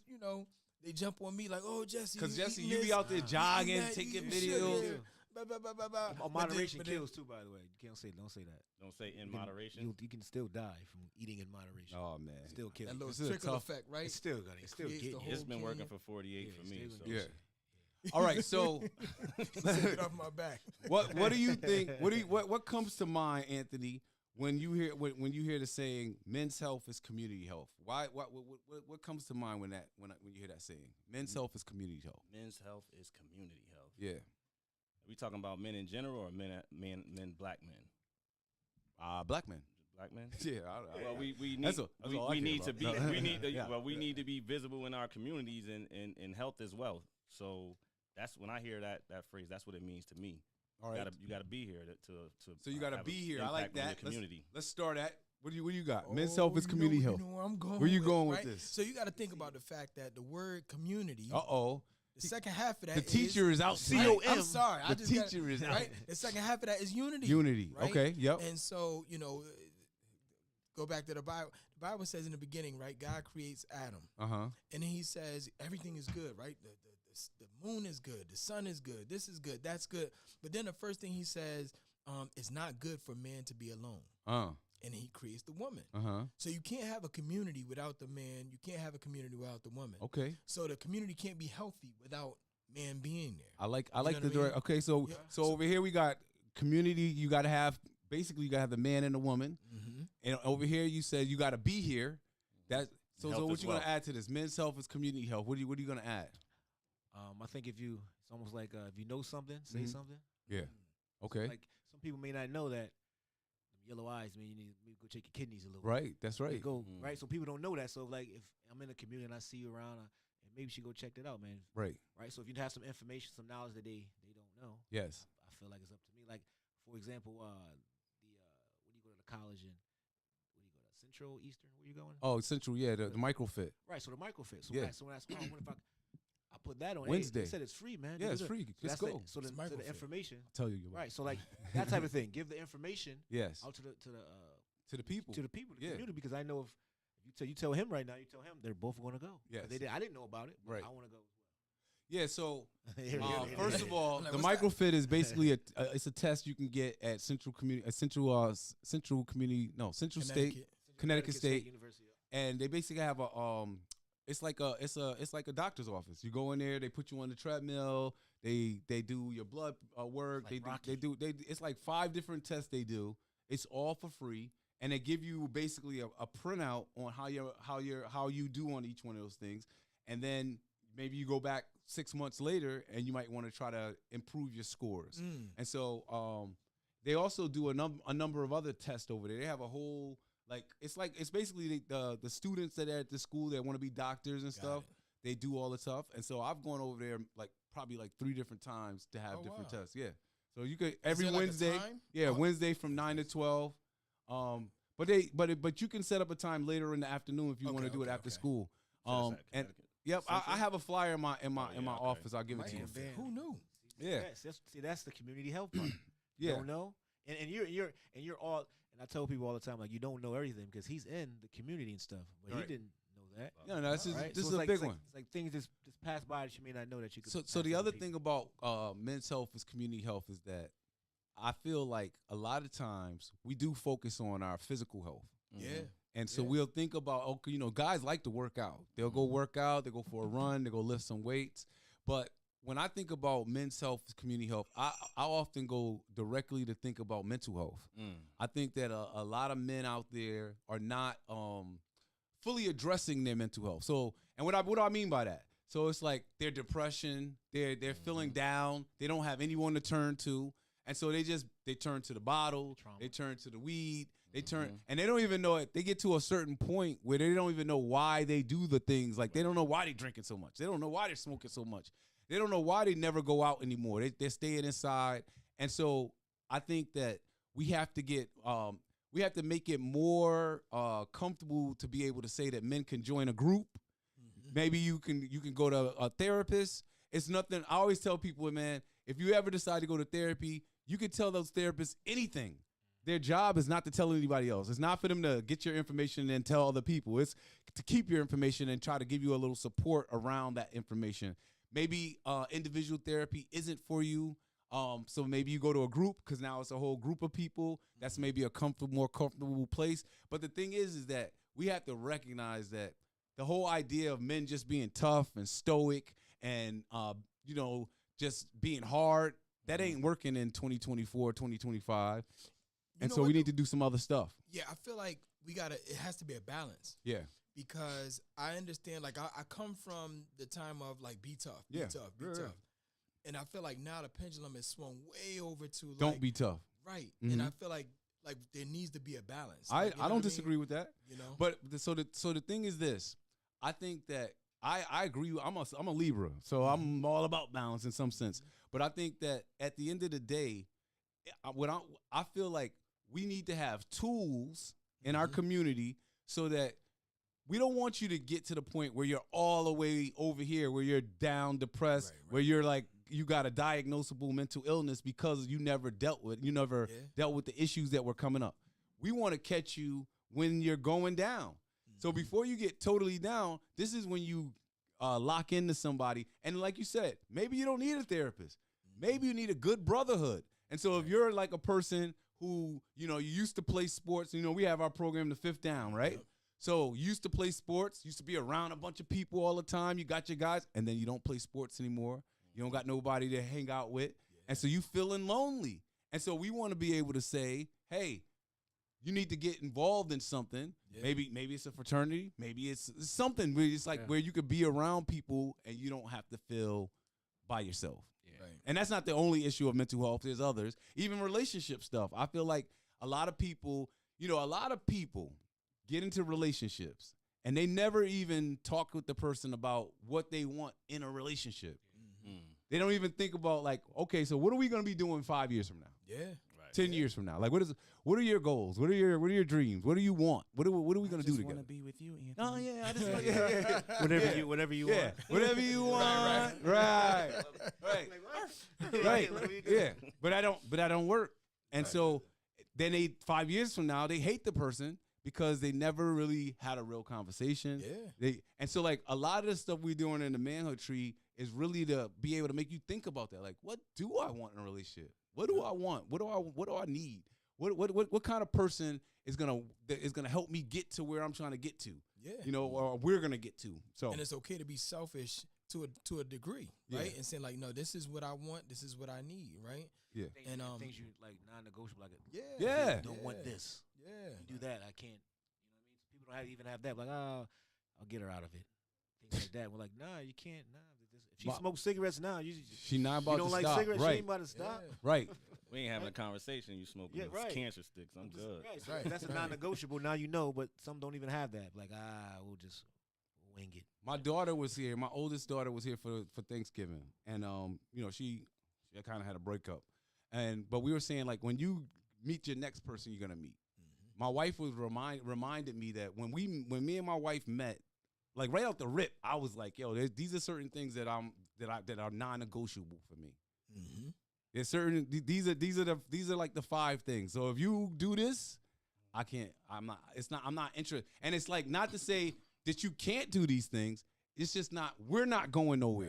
they jump on me like, oh, Jesse. Because, Jesse, you be out there jogging, taking videos. Moderation kills too, by the way. You don't say that. Don't say in moderation. You can still die from eating in moderation. Oh man, still kill. That little trickle effect, right? It's still gonna. It's still getting. It's been working for 48 for me. So. Yeah. All right, so get off my back. What do you think? What comes to mind, Anthony, when you hear the saying men's health is community health? What comes to mind when you hear that saying? Men's health is community health. Men's health is community health. Yeah. Are we talking about men in general or men black men? Black men. Black men? Yeah. Well, we need we need to be visible in our communities and health as well. So that's when I hear that phrase. That's what it means to me. All right. You got to be here to. So you got to be here. I like that. Community. Let's start at. What do you got? Men's health is community health. You know where I'm going. Where you going right? with this? So you got to think about the fact that the word community. The second half of that the teacher is out. C-O-M. I'm sorry. The teacher is out. Right? The second half of that is unity. Unity. Right? Okay. Yep. And so, go back to the Bible. The Bible says in the beginning, right, God creates Adam. Uh-huh. And then he says everything is good, right? The moon is good. The sun is good. This is good. That's good. But then the first thing he says, it's not good for man to be alone. And he creates the woman. So you can't have a community without the man. You can't have a community without the woman. Okay. So the community can't be healthy without man being there. I like the direct. Okay, so over here we got community. You got to have the man and the woman. Mm-hmm. And over here you said you got to be here. So what you gonna add to this? Men's health is community health. What are you gonna add? I think it's almost like if you know something, say something. Yeah. Okay. Like some people may not know that yellow eyes mean you need to go check your kidneys a little. Right. That's right. Right. So people don't know that. So like if I'm in a community and I see you around, and maybe you should go check that out, man. Right. Right. So if you have some information, some knowledge that they don't know. Yes. I feel like it's up to me. Like for example, when you go to the college and Central, Eastern, where you going? Oh, Central, yeah, the microfit. Right. So the microfit. So yeah. So when I what if I put that on Wednesday. They said it's free, man. Yeah, it's free. Just go. So the information. I'll tell you. Right. So like that type of thing. Give the information. Yes. Out to the people. To the people, the community, because I know if you tell him right now, you tell him they're both going to go. Yes. I didn't know about it. But right. I want to go as well. Yeah. So first of all, the microfit is basically it's a test you can get at Central State, Connecticut State University. And they basically have it's like a doctor's office. You go in there, they put you on the treadmill, they do your blood work, like it's like 5 different tests they do. It's all for free, and they give you basically a printout on how you do on each one of those things, and then maybe you go back 6 months later and you might want to try to improve your scores. And so they also do a number of other tests over there. They have a whole it's basically the students that are at the school that want to be doctors and stuff. They do all the stuff, and so I've gone over there probably 3 different times to have different tests. Yeah, so you could every Wednesday. Wednesday from 9 to 12. But you can set up a time later in the afternoon if you want to do it after school. And yep, I have a flyer in my office. I'll give it to you. Who knew? Yeah, that's the community health part. You don't know, and you're all. And I tell people all the time, like, you don't know everything because he's in the community and stuff, but he didn't know that. No, this is a big one. It's like things just pass by that you may not know that you could. So the other thing about men's health is community health is that I feel like a lot of times we do focus on our physical health. Yeah. And so we'll think about, guys like to work out. They'll go work out, they go for a run, they go lift some weights. But when I think about men's health, community health, I often go directly to think about mental health. I think that a lot of men out there are not fully addressing their mental health. So, and what do I mean by that? So it's like their depression, they're feeling down, they don't have anyone to turn to, and so they turn to the bottle, they turn to the weed, they turn, and they don't even know it. They get to a certain point where they don't even know why they do the things. Like they don't know why they're drinking so much. They don't know why they're smoking so much. They don't know why they never go out anymore. They're staying inside. And so I think that we have to make it more comfortable to be able to say that men can join a group. Maybe you can go to a therapist. It's nothing. I always tell people, man, if you ever decide to go to therapy, you can tell those therapists anything. Their job is not to tell anybody else. It's not for them to get your information and tell other people. It's to keep your information and try to give you a little support around that information. Maybe individual therapy isn't for you, so maybe you go to a group because now it's a whole group of people. That's maybe a more comfortable place. But the thing is that we have to recognize that the whole idea of men just being tough and stoic and just being hard, that ain't working in 2024, 2025. And so we need to do some other stuff. Yeah, I feel like it has to be a balance. Yeah. Because I understand, like, I come from the time of, like, be tough, be tough. And I feel like now the pendulum is swung way over to, like, don't be tough. Right. And I feel like there needs to be a balance. I don't disagree with that. But so the thing is this. I think that I agree. I'm a Libra, so I'm all about balance in some sense. But I think that at the end of the day, I feel like we need to have tools in our community so that we don't want you to get to the point where you're all the way over here, where you're down, depressed, where you're like, you got a diagnosable mental illness because you never dealt with the issues that were coming up. We want to catch you when you're going down. So before you get totally down, this is when you lock into somebody. And like you said, maybe you don't need a therapist. Maybe you need a good brotherhood. And so if you're like a person who, you used to play sports, we have our program, The Fifth Down, right? Yep. So you used to play sports, used to be around a bunch of people all the time. You got your guys, and then you don't play sports anymore. You don't got nobody to hang out with. And so you feeling lonely. And so we want to be able to say, hey, you need to get involved in something. Yeah. Maybe it's a fraternity. Maybe it's something where it's like where you could be around people and you don't have to feel by yourself. Yeah. Right. And that's not the only issue of mental health. There's others. Even relationship stuff. I feel like a lot of people get into relationships and they never even talk with the person about what they want in a relationship. Mm-hmm. They don't even think about like, okay, so what are we going to be doing 5 years from now? Yeah. 10 years from now. Like, what are your goals? What are your dreams? What do you want? What are we going to do together? I just want to be with you, Anthony. Oh, yeah. I just whatever you want. Whatever you want. Right. Yeah. But I don't work. And so then 5 years from now, they hate the person because they never really had a real conversation. Yeah. And so like a lot of the stuff we're doing in the manhood tree is really to be able to make you think about that. Like, what do I want in a relationship? What do I want? What do I need? What kind of person is gonna help me get to where I'm trying to get to? Yeah. Or we're gonna get to. So and it's okay to be selfish to a degree, right? And saying like, no, this is what I want, this is what I need, right? Yeah. And things you like non-negotiable, like yeah. don't want this. Yeah. You do that, I can't. You know what I mean? People don't even have that. Like, oh, I'll get her out of it. Things like that. We're like, nah, you can't. Nah. If she smokes cigarettes now, she not about you don't to like stop. cigarettes, Right. she ain't about to stop. Yeah. Right. We ain't having a conversation. You smoking Yeah, right. cancer sticks. I'm good. Right, so Right. that's a non-negotiable. Now you know, but some don't even have that. Like, we'll just wing it. My daughter was here. My oldest daughter was here for Thanksgiving, and you know, she kind of had a breakup, but we were saying like when you meet your next person you're gonna meet. My wife was reminded me that when me and my wife met, like right out the rip, I was like, yo, these are certain things that are non-negotiable for me. Mm-hmm. There's certain these are like the 5 things. So if you do this, I'm not interested. And it's like not to say that you can't do these things. It's just we're not going nowhere.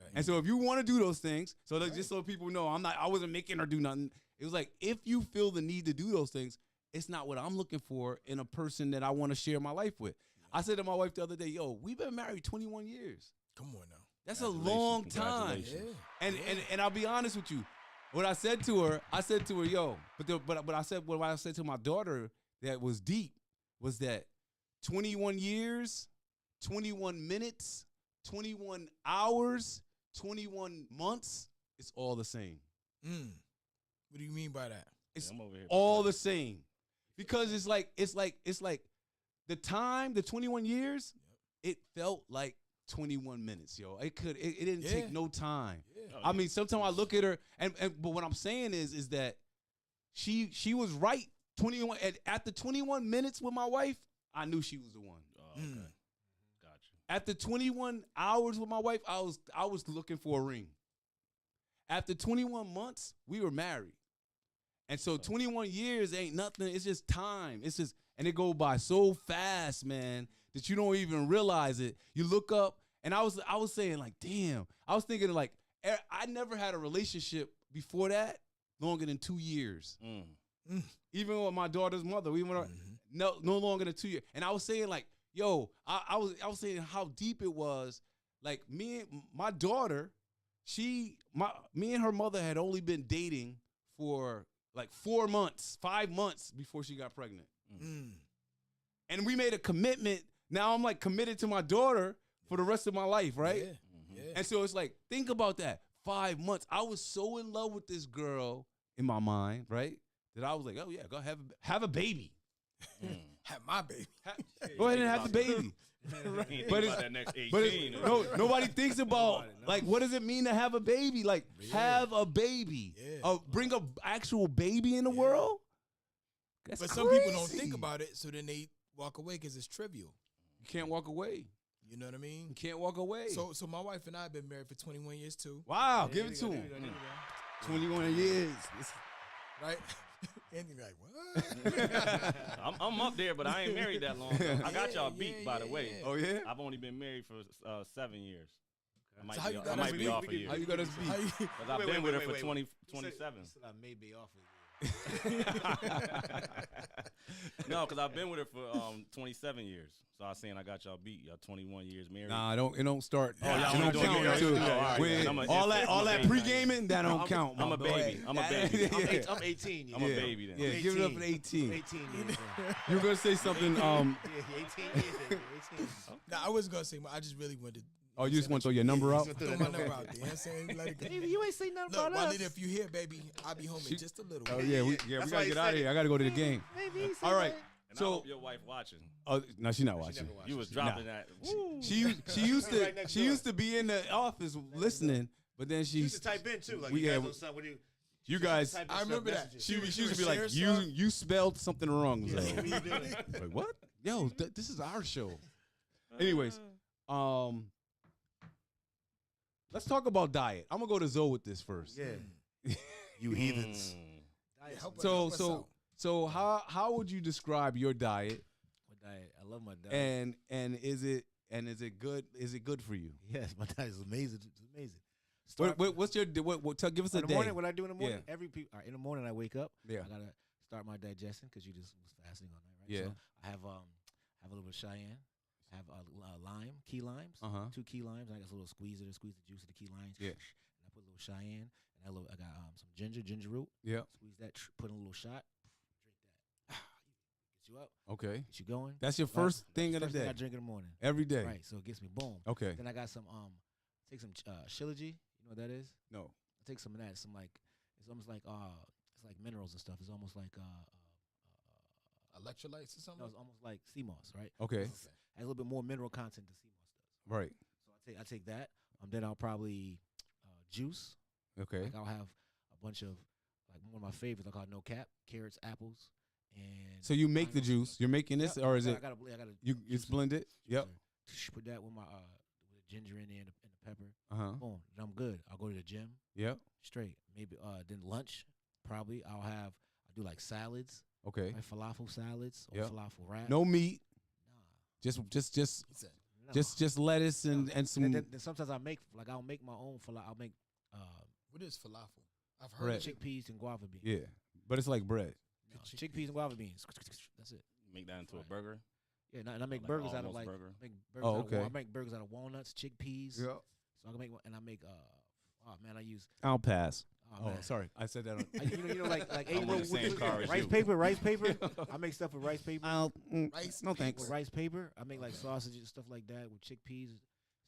Right. And so if you want to do those things, so that just so people know, I wasn't making her do nothing. It was like, if you feel the need to do those things, it's not what I'm looking for in a person that I want to share my life with. I said to my wife the other day, yo, we've been married 21 years. Come on now. That's a long time. Yeah. And I'll be honest with you. What I said to her, yo, what I said to my daughter that was deep was that 21 years, 21 minutes, 21 hours, 21 months, it's all the same. What do you mean by that? It's I'm over here all the same. Because it's like the time, the 21 years, it felt like 21 minutes, yo. It didn't take no time. Yeah. I mean, sometimes I look at her but what I'm saying is that she was right. 21 at the 21 minutes with my wife, I knew she was the one. Oh, okay. Gotcha. At the 21 hours with my wife, I was looking for a ring. After 21 months, we were married. And so 21 years ain't nothing. It's just time. And it go by so fast, man, that you don't even realize it. You look up, and I was saying like, damn. I was thinking like, I never had a relationship before that longer than 2 years. Even with my daughter's mother, we went no longer than 2 years. And I was saying like, yo, I was saying how deep it was. Like me and my daughter, me and her mother had only been dating for like 4 months, 5 months before she got pregnant. And we made a commitment. Now I'm like committed to my daughter for the rest of my life, right? Yeah. Yeah. And so it's like, think about that. 5 months. I was so in love with this girl in my mind, right? That I was like, oh yeah, go have a baby. Have my baby. Go ahead and have the baby. But it's that next 18. Nobody thinks about like what does it mean to have a baby? Like have a baby, bring a actual baby in the world. That's But crazy. some people don't think about it, so then they walk away because it's trivial. You can't walk away. You know what I mean? You can't walk away. So my wife and I have been married for 21 years too. Wow, give it to him. 21 years. Right? And you're like, what? I'm up there, but I ain't married that long. I got y'all beat, by the way. Oh yeah. I've only been married for 7 years. So how you got I might us be beat? off a year. How you got us beat? Because I've been with her for 27. I may be off of you. No, because I've been with her for 27 years. So I was saying I got y'all beat. Y'all 21 years married. Nah, it don't start. Oh, y'all it only don't doing count it too. every- all right, When I'm a all infant. that I'm a baby. pre-gaming that don't count. I'm my a boy. baby. I'm a baby. I'm 18. I'm a baby then. Yeah, give it up at 18. 18 years. You were gonna say something. Yeah, 18 years. 18. Nah, I was gonna say, I just really wanted to. Oh, you just want to throw your number out? Throw my number out there. You know what I'm saying? Let it go. Baby, you ain't say nothing Look, about us. Juanita, if you here, baby, I'll be home in just a little Oh while. yeah, we That's gotta why he get out said of here. it. I gotta go to the game. Maybe he said All right. that. And So- I hope your wife watching. Oh no, she's not watching. never watched. You was dropping that. She used Right next to door. be in the office listening, but then She used she's to type in too. Like, we- you guys yeah, on something. What do you? you guys. I remember that. She used would to be like share you stuff. you spelled something wrong. Yeah, So. what are you doing? Like what? Yo, this is our show. Anyways, let's talk about diet. I'm gonna go to Zoe with this first. Yeah. You heathens. Help us So out. so how would you describe your diet? My diet. I love my diet. And is it good? Is it good for you? Yes, my diet is amazing. It's amazing. What's your give us a in the day? morning? What I do in the morning? Yeah. In the morning I wake up. Yeah. I gotta start my digestion because you just was fasting all night, right? Yeah. So I have a little bit of Cheyenne. I have lime, key limes. 2 key limes. I got a little squeezer to squeeze the juice of the key limes. Yeah. And I put a little Cheyenne. And I got some ginger root. Yeah. Squeeze that. Put in a little shot. Drink that. you up, Okay. get you going. That's your first thing of the First thing day. I drink in the morning. Every day. Right, so it gets me boom. Okay. Then I got some take some Shilajit. You know what that is? No. I take some of that. Some like it's almost like it's like minerals and stuff. It's almost like Electrolytes or something. no, it's almost like sea moss, right? Okay. Has a little bit more mineral content than sea moss does. Right. So I take that. Then I'll probably juice. Okay. Like I'll have a bunch of like one of my favorites. I call it no cap carrots, apples, and So you make the juice. You're making this, or is it I gotta you? It's blended. Yep. Put that with my with the ginger in there and the pepper. Uh-huh. Boom. Then I'm good. I'll go to the gym. Yep. Straight. Maybe then lunch. Probably I do like salads. Okay. Like falafel salads or Yep. falafel wrap. No meat. Nah. Just lettuce and some Then sometimes I'll make my own falafel. I'll make What is falafel? I've heard bread. of it. chickpeas and guava beans. Yeah, but it's like bread. No, chickpeas and guava beans. That's it. Make that into a Right. burger. Yeah, and I make Like burgers out of almost like burger. make burgers Oh, out of okay. I make burgers out of walnuts, chickpeas. Yeah. So I can make and I make oh man, I use I'll pass. oh, man. sorry, I said that. You know like I'm on the what- same car as rice you. rice paper. I make stuff with rice paper. Rice no paper. thanks. With rice paper, I make like sausage and stuff like that with chickpeas.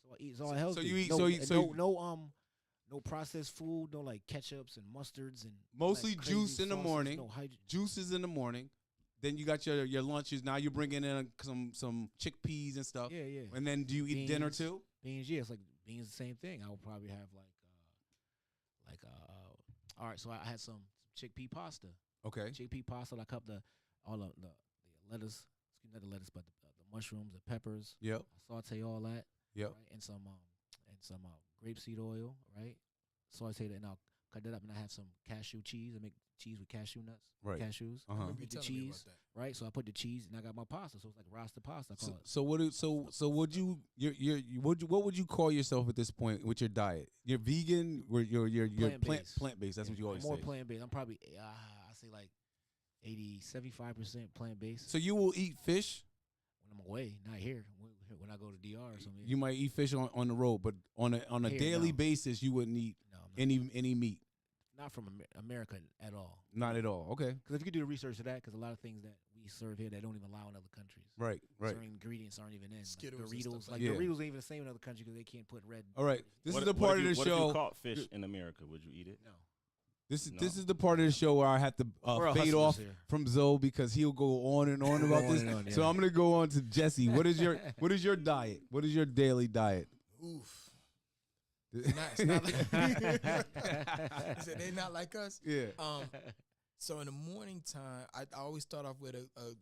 So I eat. It's all healthy. you eat- No, so you- and so no, you- no processed food. No like ketchups and mustards and Mostly like crazy juice in the sauces, morning. No Juices in the morning. Then you got your lunches. Now you're bringing in some chickpeas and stuff. yeah. And then do you eat dinner Beans. too? Beans, yeah, it's like beans, the same thing. I would probably have all right. So I had some chickpea pasta. Okay. Chickpea pasta. I cut all the lettuce. Excuse me, not the lettuce, but the mushrooms, the peppers. Yep. I saute all that. Yep. Right, and some grapeseed oil. Right. Saute that, and I'll cut that up, and I have some cashew cheese. I make cheese with cashew nuts. Right. Cashews. Uh-huh. Remember you With the telling me about cheese. that. Right. So I put the cheese, and I got my pasta. So it's like rasta pasta. I call it. So would you what would you call yourself at this point with your diet? You're vegan, or you're Plant-based. plant based. That's what you always More say. plant based. I'm probably I say like 75% plant based. So you will eat fish. When I'm away, not here. When I go to DR or something. You might eat fish on the road, but on a Here, daily no. basis, you wouldn't eat No, I'm not, any meat. not from America at all. Not at all. Okay. Because if you could do the research to that, because a lot of things that we serve here, they don't even allow in other countries. Right. Certain ingredients aren't even in. Skittles like and stuff Doritos, like that. Yeah. Doritos ain't even the same in other countries because they can't put red. All right. This What- is the what part if of you- the what if show. you caught fish in America, would you eat it? No. This No. is the part of the show where I have to We're all fade hustlers off here. from Zoe because he'll go on and on about on this. and on, So yeah. I'm gonna go on to Jesse. What is your diet? What is your daily diet? Oof. It's not like he said they not like us. Yeah. So in the morning time, I always start off with a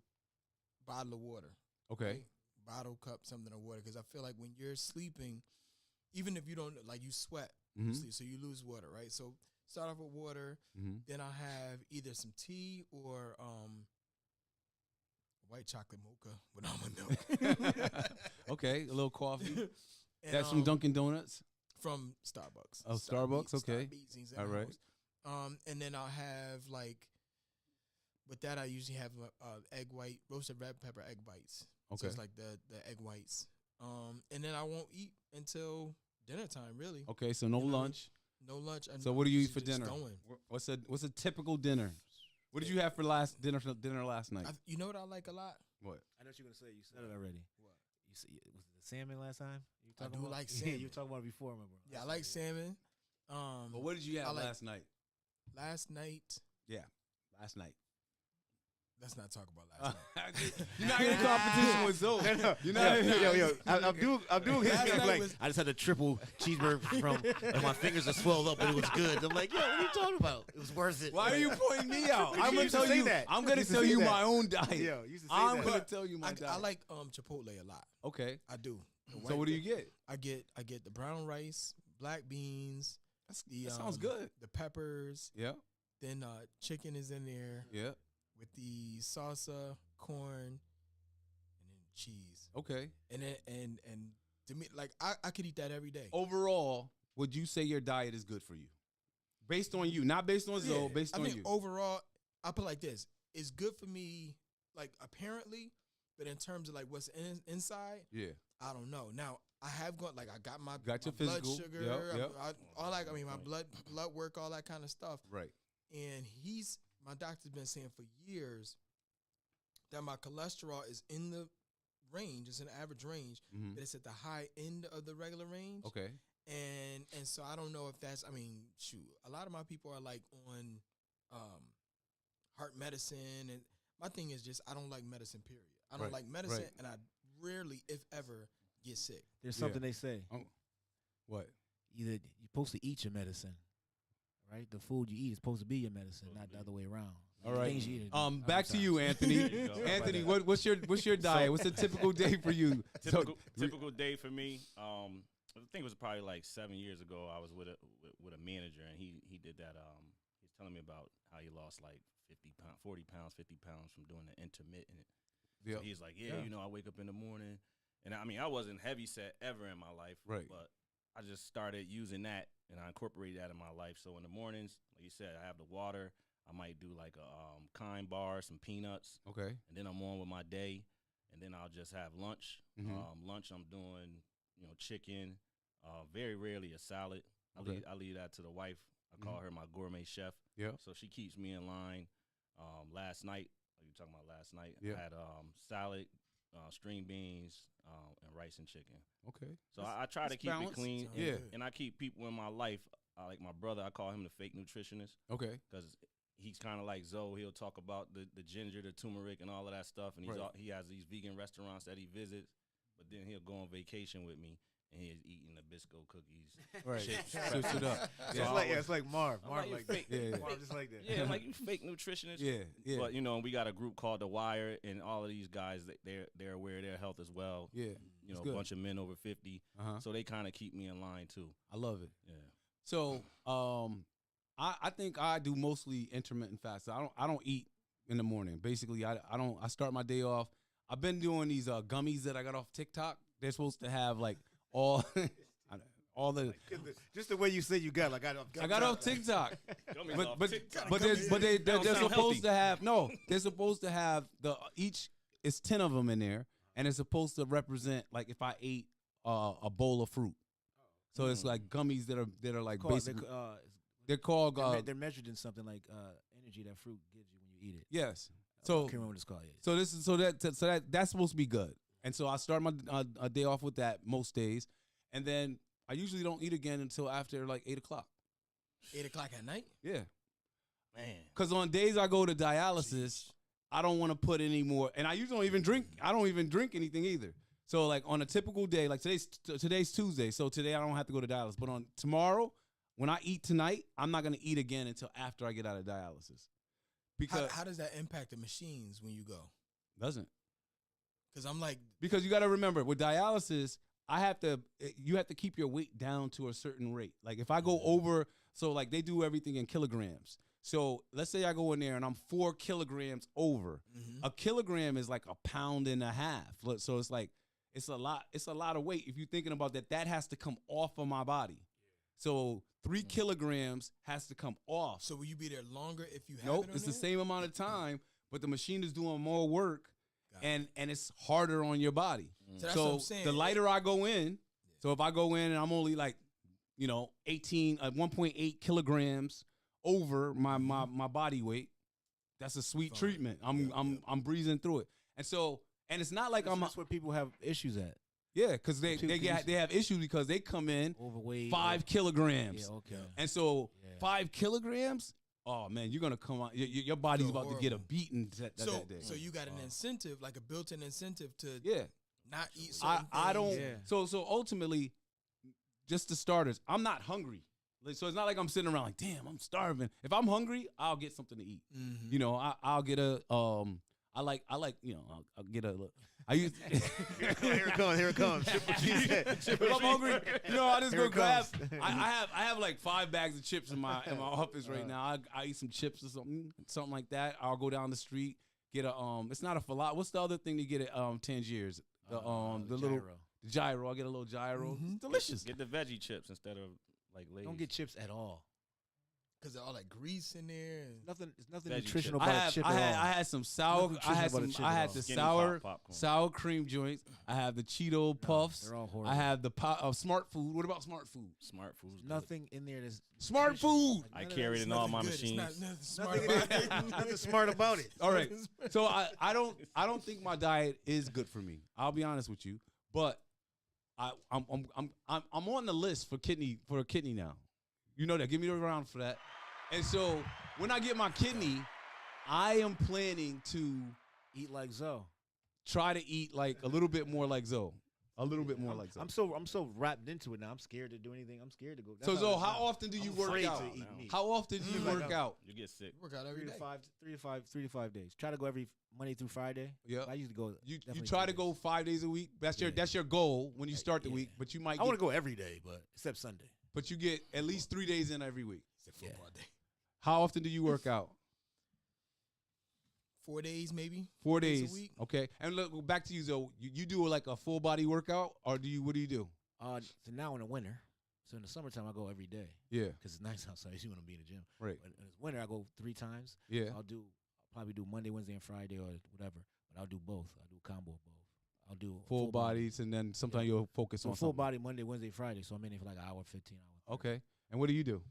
bottle of water. Okay. Right? Bottle, cup, something of water. Because I feel like when you're sleeping, even if you don't, like you sweat, Mhm. sleep, so you lose water, right? So start off with water. Mhm. Then I'll have either some tea or white chocolate mocha with almond milk. Okay. A little coffee. And, That's from Dunkin' Donuts. From Starbucks. Oh, Starbucks, okay. Starbucks, All right. and then I'll have like, with that I usually have egg white, roasted red pepper egg bites. Okay. So it's like the egg whites. And then I won't eat until dinner time, really. Okay. So no You know what I mean? lunch. No lunch. So what do you eat for usually just dinner? going. What's a typical dinner? What did you have for dinner last night? You know what I like a lot? What? I know what you're gonna say. You said it already. What? You said, was it the salmon last time? You I talking do about? like Yeah, salmon. you were talking about it before, remember? Yeah, I like salmon. But what did you I have like- last night? Last night. Last night. Let's not talk about last night. You're not in competition with Zoe. You're not. I'm doing Last night like, was- I just had a triple cheeseburger from, and my fingers are swelled up, and it was good. I'm like, yo, what are you talking about? It was worth it. Why are you pointing me out? You I'm gonna used to tell say you. that. I'm You gonna used to tell say you that. my own diet. Yo, you used to say I'm that. gonna tell you my I diet. like Chipotle a lot. Okay. I do. The So white- what do you get? I get the brown rice, black beans, That sounds good. the peppers, Yeah. then chicken is in there Yeah. with the salsa, corn, and then cheese. Okay. And then and to me, like I could eat that every day. Overall, would you say your diet is good for you? Based on you, not based on Zoe, Yeah, based I on think you. overall, I put it like this: it's good for me, like apparently, but in terms of like what's inside, Yeah. I don't know. Now I have got like I got my Got your my blood physical. sugar, Yep. all like my blood work, all that kind of stuff. Right. And my doctor's been saying for years, that my cholesterol is in the range, it's an average range, but it's at the high end of the regular range. Okay. And so I don't know if that's, I mean, shoot, a lot of my people are like on heart medicine, and my thing is just I don't like medicine, period. I don't like medicine, and I rarely, if ever, get sick. There's something they say. What? Either you're supposed to eat your medicine, right? The food you eat is supposed to be your medicine, not the other way around. All right. Things you eat Back to you, Anthony. Anthony, what's your diet? What's a typical day for you? Typical day for me. I think it was probably like 7 years ago. I was with a manager, and he did that. He's telling me about how he lost like 40 pounds, 50 pounds from doing the intermittent. Yep. So he's like, you know, I wake up in the morning, and I mean, I wasn't heavy set ever in my life, but I just started using that, and I incorporated that in my life. So in the mornings, like you said, I have the water. I might do like a Kind bar, some peanuts. Okay. And then I'm on with my day, and then I'll just have lunch. Lunch, I'm doing, you know, chicken. Very rarely a salad. I leave that to the wife. I call her my gourmet chef. Yeah. So she keeps me in line. Last night, you talking about last night? I had salad, string beans, and rice and chicken. Okay. So I try to keep it clean. And I keep people in my life. Like my brother, I call him the fake nutritionist. Okay. Because he's kind of like Zoe. He'll talk about the ginger, the turmeric, and all of that stuff. And he has these vegan restaurants that he visits. But then he'll go on vacation with me, and he's eating Nabisco cookies. Right. Switch it up. So it's like Marv. Marv like fake. Marv just like that. Yeah, like you fake nutritionist. Yeah. But, you know, we got a group called The Wire, and all of these guys, they're aware of their health as well. Yeah. You know, a bunch of men over 50. So they kind of keep me in line, too. I love it. Yeah. So I think I do mostly intermittent fasting. I don't eat in the morning. Basically, I start my day off. I've been doing these gummies that I got off TikTok. They're supposed to have like all the just the way you said you got. Like I got off TikTok, but they're supposed to have they're supposed to have each is 10 of them in there, and it's supposed to represent like if I ate a bowl of fruit. So it's like gummies that are like basically they're called they're measured in something like energy that fruit gives you when you eat it. Yes. So I can't remember what it's called yet. So that's supposed to be good. And so I start my day off with that most days, and then I usually don't eat again until after like 8 o'clock. 8 o'clock at night? Yeah. Man. Because on days I go to dialysis, I don't want to put any more, and I usually don't even drink. I don't even drink anything either. So like on a typical day, like today's Tuesday, so today I don't have to go to dialysis. But on tomorrow, when I eat tonight, I'm not gonna eat again until after I get out of dialysis. Because how does that impact the machines when you go? Doesn't. Because I'm like, because you got to remember with dialysis, you have to keep your weight down to a certain rate. Like if I go over, so like they do everything in kilograms. So let's say I go in there and I'm 4 kilograms over. A kilogram is like 1.5 pounds. So it's like it's a lot of weight. If you're thinking about that has to come off of my body. So 3 kilograms has to come off. So will you be there longer if you have Nope, it on it's there? the same amount of time, but the machine is doing more work, and it's harder on your body. So that's what I'm saying. The lighter I go in, so if I go in and I'm only like, 1.8 kilograms over my body weight, that's a sweet treatment. I'm breezing through it, and it's not like that's where people have issues at. Yeah, because they have issues because they come in overweight, 5 kilograms. Yeah, okay. And so 5 kilograms, oh man, you're gonna come on. Your body's about to get a beating that day. So you got an incentive, like a built-in incentive to not eat certain things. I don't. Yeah. So ultimately, just the starters, I'm not hungry. So it's not like I'm sitting around like, damn, I'm starving. If I'm hungry, I'll get something to eat. I'll get a I like I'll get a look. I use here it comes. If I'm hungry, I just go grab. I have like 5 bags of chips in my office right now. I eat some chips or something like that. I'll go down the street, get a it's not a falafel. What's the other thing to get at Tangiers? The little gyro. I'll get a little gyro. It's delicious. Get the veggie chips instead of like Lay's. Don't get chips at all. because of all that grease in there. And It's nothing Veggie nutritional chips. about a chip I at all. had some sour. Nothing I had nutritional about a some. chip I at had all. the Skinny sour popcorn. sour cream joints. I have the Cheeto puffs. They're all horrible. I have the Smart Food. What about Smart Food? Smart food's good. Nothing in there that's Smart Food. I carry it in all my machines. Nothing smart nothing, about it. nothing smart about it. All right. So I don't think my diet is good for me. I'll be honest with you, but I'm on the list for a kidney now. You know that. Give me a round for that. And so when I get my kidney, I am planning to Eat like Zoe. try to eat like a little bit more like Zoe. A little bit more like Zoe. I'm so wrapped into it now. I'm scared to do anything. I'm scared to go. So That's Zoe, it is how now. often do you I'm work afraid out? to eat meat. How often do you work out? You get sick. Work out every day. 3 to 5 days. Try to go every Monday through Friday. Yeah. I usually go. You definitely try to 3 go days. 5 days a week. That's Yeah. your goal when you start the Yeah. week. But you might I want get, to go every day, but except Sunday. but you get at least 3 days in every week. It's a football day. How often do you work out? 4 days maybe. 4 days a days. week. Okay. And look, back to you, Zoe. You do like a full body workout, or what do you do? So now in the winter, so in the summertime I go every day Yeah. because it's nice outside. You want to be in the gym. Right. But in the winter I go 3 times. Yeah. I'll probably do Monday, Wednesday, and Friday or whatever. But I'll do both. I'll do a combo of both. I'll do Full bodies, and then sometimes you'll focus So on full something. body Monday, Wednesday, Friday. So I'm in it for like an hour, 15 hours. Okay. And what do you do?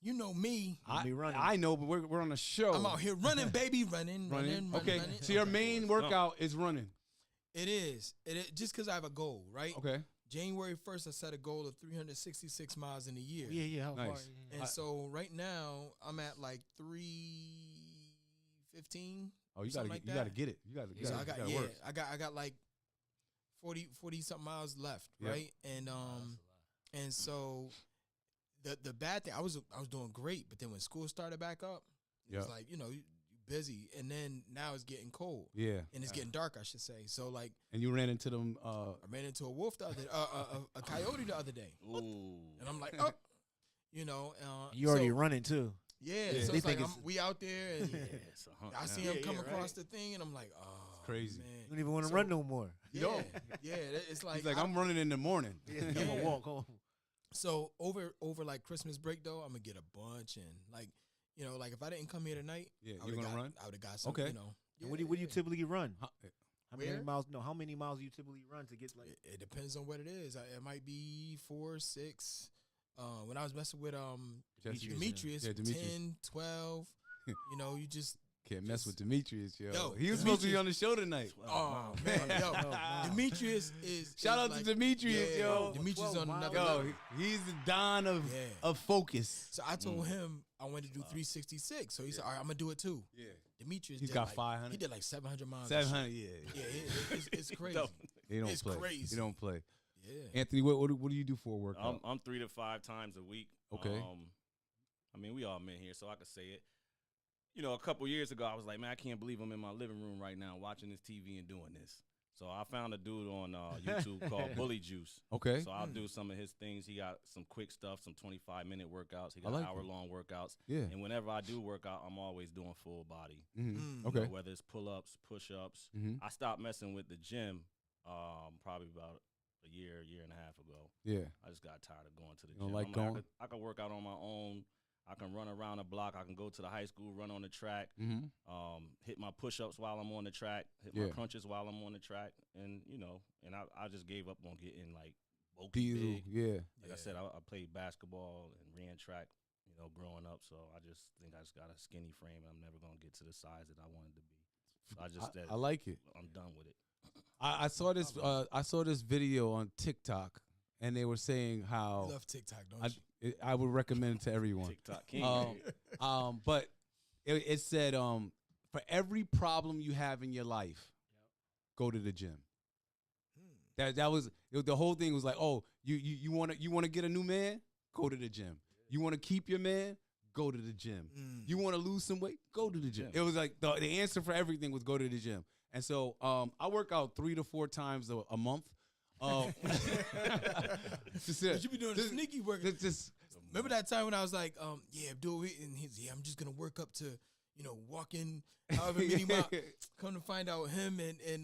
You know me. Me running. I know, but we're on a show. I'm out here running, baby, running. Okay. running. So your main workout is running. It is. Just because I have a goal, right? Okay. January 1st, I set a goal of 366 miles in a year. Yeah. How Nice. far? And so right now, I'm at like 315. Oh, you Something gotta like gotta that. get it. You gotta. So I gotta work. I got like 40 something miles left, Yep. right? And so the bad thing, I was doing great, but then when school started back up, it was Yep. like, you busy, and then now it's getting cold. Yeah. And it's getting dark, I should say. So like And you ran into them. I ran into a wolf the other a coyote the other day. Ooh. And I'm like, oh, You already so, running too. Yeah, Yeah. so They it's like think it's- we out there, and It's a hunt I now. see him Yeah, come yeah, across right. the thing, and I'm like, oh, crazy. man. You don't even want to So- run no more. Yeah, yeah, it's like He's like, I'm running in the morning. I'm gonna walk home. So over like Christmas break though, I'm gonna get a bunch, and like like if I didn't come here tonight, Yeah, I you're would've gonna got- run? I would have got some. Okay. And what do you typically run? Huh? How many Where? miles? No, how many miles do you typically run to get like? It depends on what it is. It might be 4, 6. When I was messing with Demetrius. Demetrius, Yeah, Demetrius. 10, 12. You just Can't mess with Demetrius, yo. Yo, He was supposed to be Demetrius- on the show tonight. oh man, yo, Wow. Demetrius is Shout is out like, to Demetrius, yeah, yo. Demetrius 12 on another miles. Yo, level. he's the don of Yeah. of focus. So I told him I wanted to do 366. So he said, all right, I'm gonna do it too. Yeah. Demetrius, He's did got like, 500. He did like 700 miles. and shit. 700, yeah. Yeah, it's crazy. He don't It's play. crazy. He don't play. Yeah. Anthony, what do you do for a workout? I'm 3 to 5 times a week. Okay. I mean, we all men here, so I could say it. A couple years ago, I was like, man, I can't believe I'm in my living room right now watching this TV and doing this. So I found a dude on YouTube called Bully Juice. Okay. So I'll do some of his things. He got some quick stuff, some 25-minute workouts. He got like it. hour-long workouts. Yeah. And whenever I do work out, I'm always doing full body. Mm-hmm. Mm. Okay. Whether it's pull-ups, push-ups. Mm-hmm. I stopped messing with the gym probably about a year and a half ago. Yeah. I just got tired of going to the You don't gym. like I'm going? I could work out on my own. I can run around the block. I can go to the high school, run on the track, Mm-hmm. hit my push-ups while I'm on the track, hit Yeah. my crunches while I'm on the track, and I just gave up on getting like bulky Diesel. big. Yeah. Like I said, I played basketball and ran track, growing up. So I just think I just got a skinny frame, and I'm never gonna get to the size that I wanted to be. So I like it. I'm done with it. I saw this. I saw this video on TikTok, and they were saying how You love TikTok, don't you? I would recommend it to everyone. TikTok king. But it said for every problem you have in your life, go to the gym. That was the whole thing was like, oh, you want to get a new man, go to the gym. You want to keep your man, go to the gym. You want to lose some weight, go to the gym. It was like the answer for everything was go to the gym. And so I work out 3 to 4 times a month. But you be doing the sneaky work. Remember that time when I was like, Abdul, and I'm just gonna work up to, walking however many miles. Come to find out, him and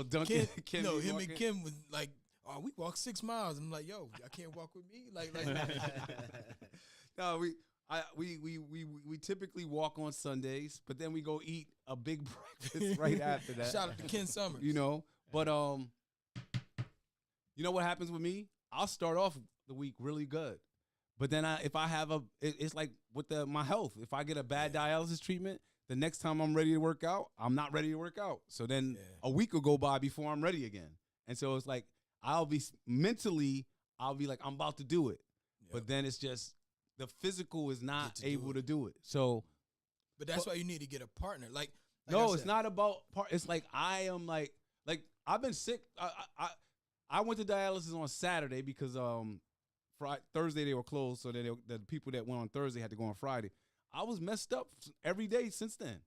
Duncan, Kim, Kim be him walking? and Kim was like, oh, we walked 6 miles. I'm like, yo, I can't walk with me, like. No, We typically walk on Sundays, but then we go eat a big breakfast right after that. Shout out to Ken Summers. You know, but you know what happens with me? I'll start off the week really good, but then if I have it's like with my health. If I get a bad dialysis treatment, the next time I'm ready to work out, I'm not ready to work out. So then a week will go by before I'm ready again, and so it's like I'll be like I'm about to do it, but then it's just the physical is not able to do it. So, but that's why you need to get a partner. Like no, it's not about part. It's like I am like I've been sick. I went to dialysis on Saturday because Thursday they were closed, so that the people that went on Thursday had to go on Friday. I was messed up every day since then,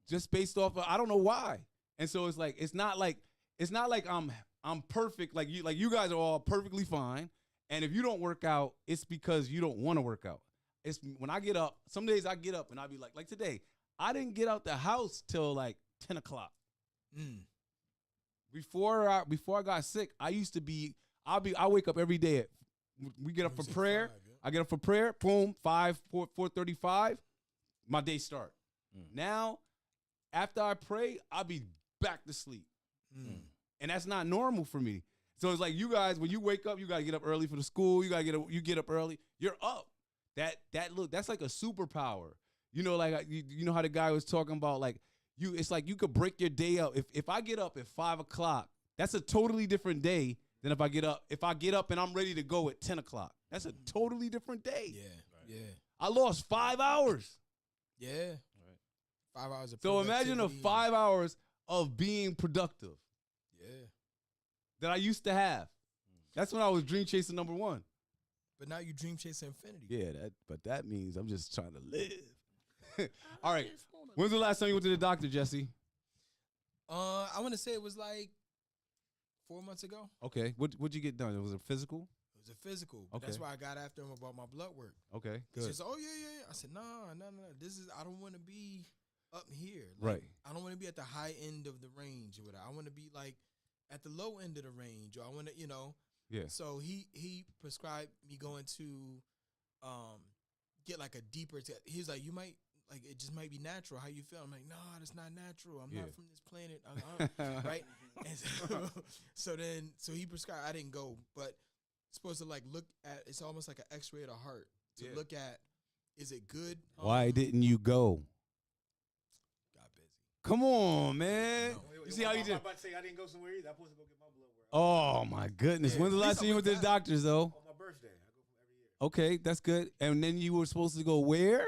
just based off of, I don't know why. And so it's not like I'm perfect. Like you guys are all perfectly fine. And if you don't work out, it's because you don't want to work out. It's when I get up. Some days I get up and I'll be like today, I didn't get out the house till like 10 o'clock. Before I got sick, I wake up every day. We get up for prayer. I get up for prayer. Boom, 4:35. My day start. Now, after I pray, I'll be back to sleep, and that's not normal for me. So it's like you guys, when you wake up, you gotta get up early for the school. You get up early. You're up. That's like a superpower. You know, like you know how the guy was talking about like. It's like you could break your day up. If I get up at 5 o'clock, that's a totally different day than if I get up and I'm ready to go at 10 o'clock. That's a totally different day. Yeah. I lost 5 hours. Yeah. Right. 5 hours of So imagine 5 hours of being productive. Yeah. That I used to have. That's when I was dream chasing number one. But now you dream chasing infinity. Yeah, but that means I'm just trying to live. All right. When's the last time you went to the doctor, Jesse? I want to say it was like 4 months ago. Okay. What'd you get done? Was it physical? It was a physical. Okay. That's why I got after him about my blood work. Okay. He Good. says, "Oh yeah." I said, "No. I don't want to be up here. Right. I don't want to be at the high end of the range or whatever. I want to be like at the low end of the range, or I want to, Yeah. So he prescribed me going to get like a deeper test. He was like, "You might." Like, it just might be natural. How you feel? I'm like, no, that's not natural. I'm not from this planet. Right? And so he prescribed. I didn't go, but supposed to like look at. It's almost like an X-ray of the heart to look at. Is it good? Why didn't you go? Got busy. Come on, man. No. You see how you I'm did? about to say I didn't go somewhere either. I'm supposed to go get my blood work. Oh my goodness. Yeah, When's the at last least time I you went went to the back. doctors though? On my birthday. I go every year. Okay, that's good. And then you were supposed to go where?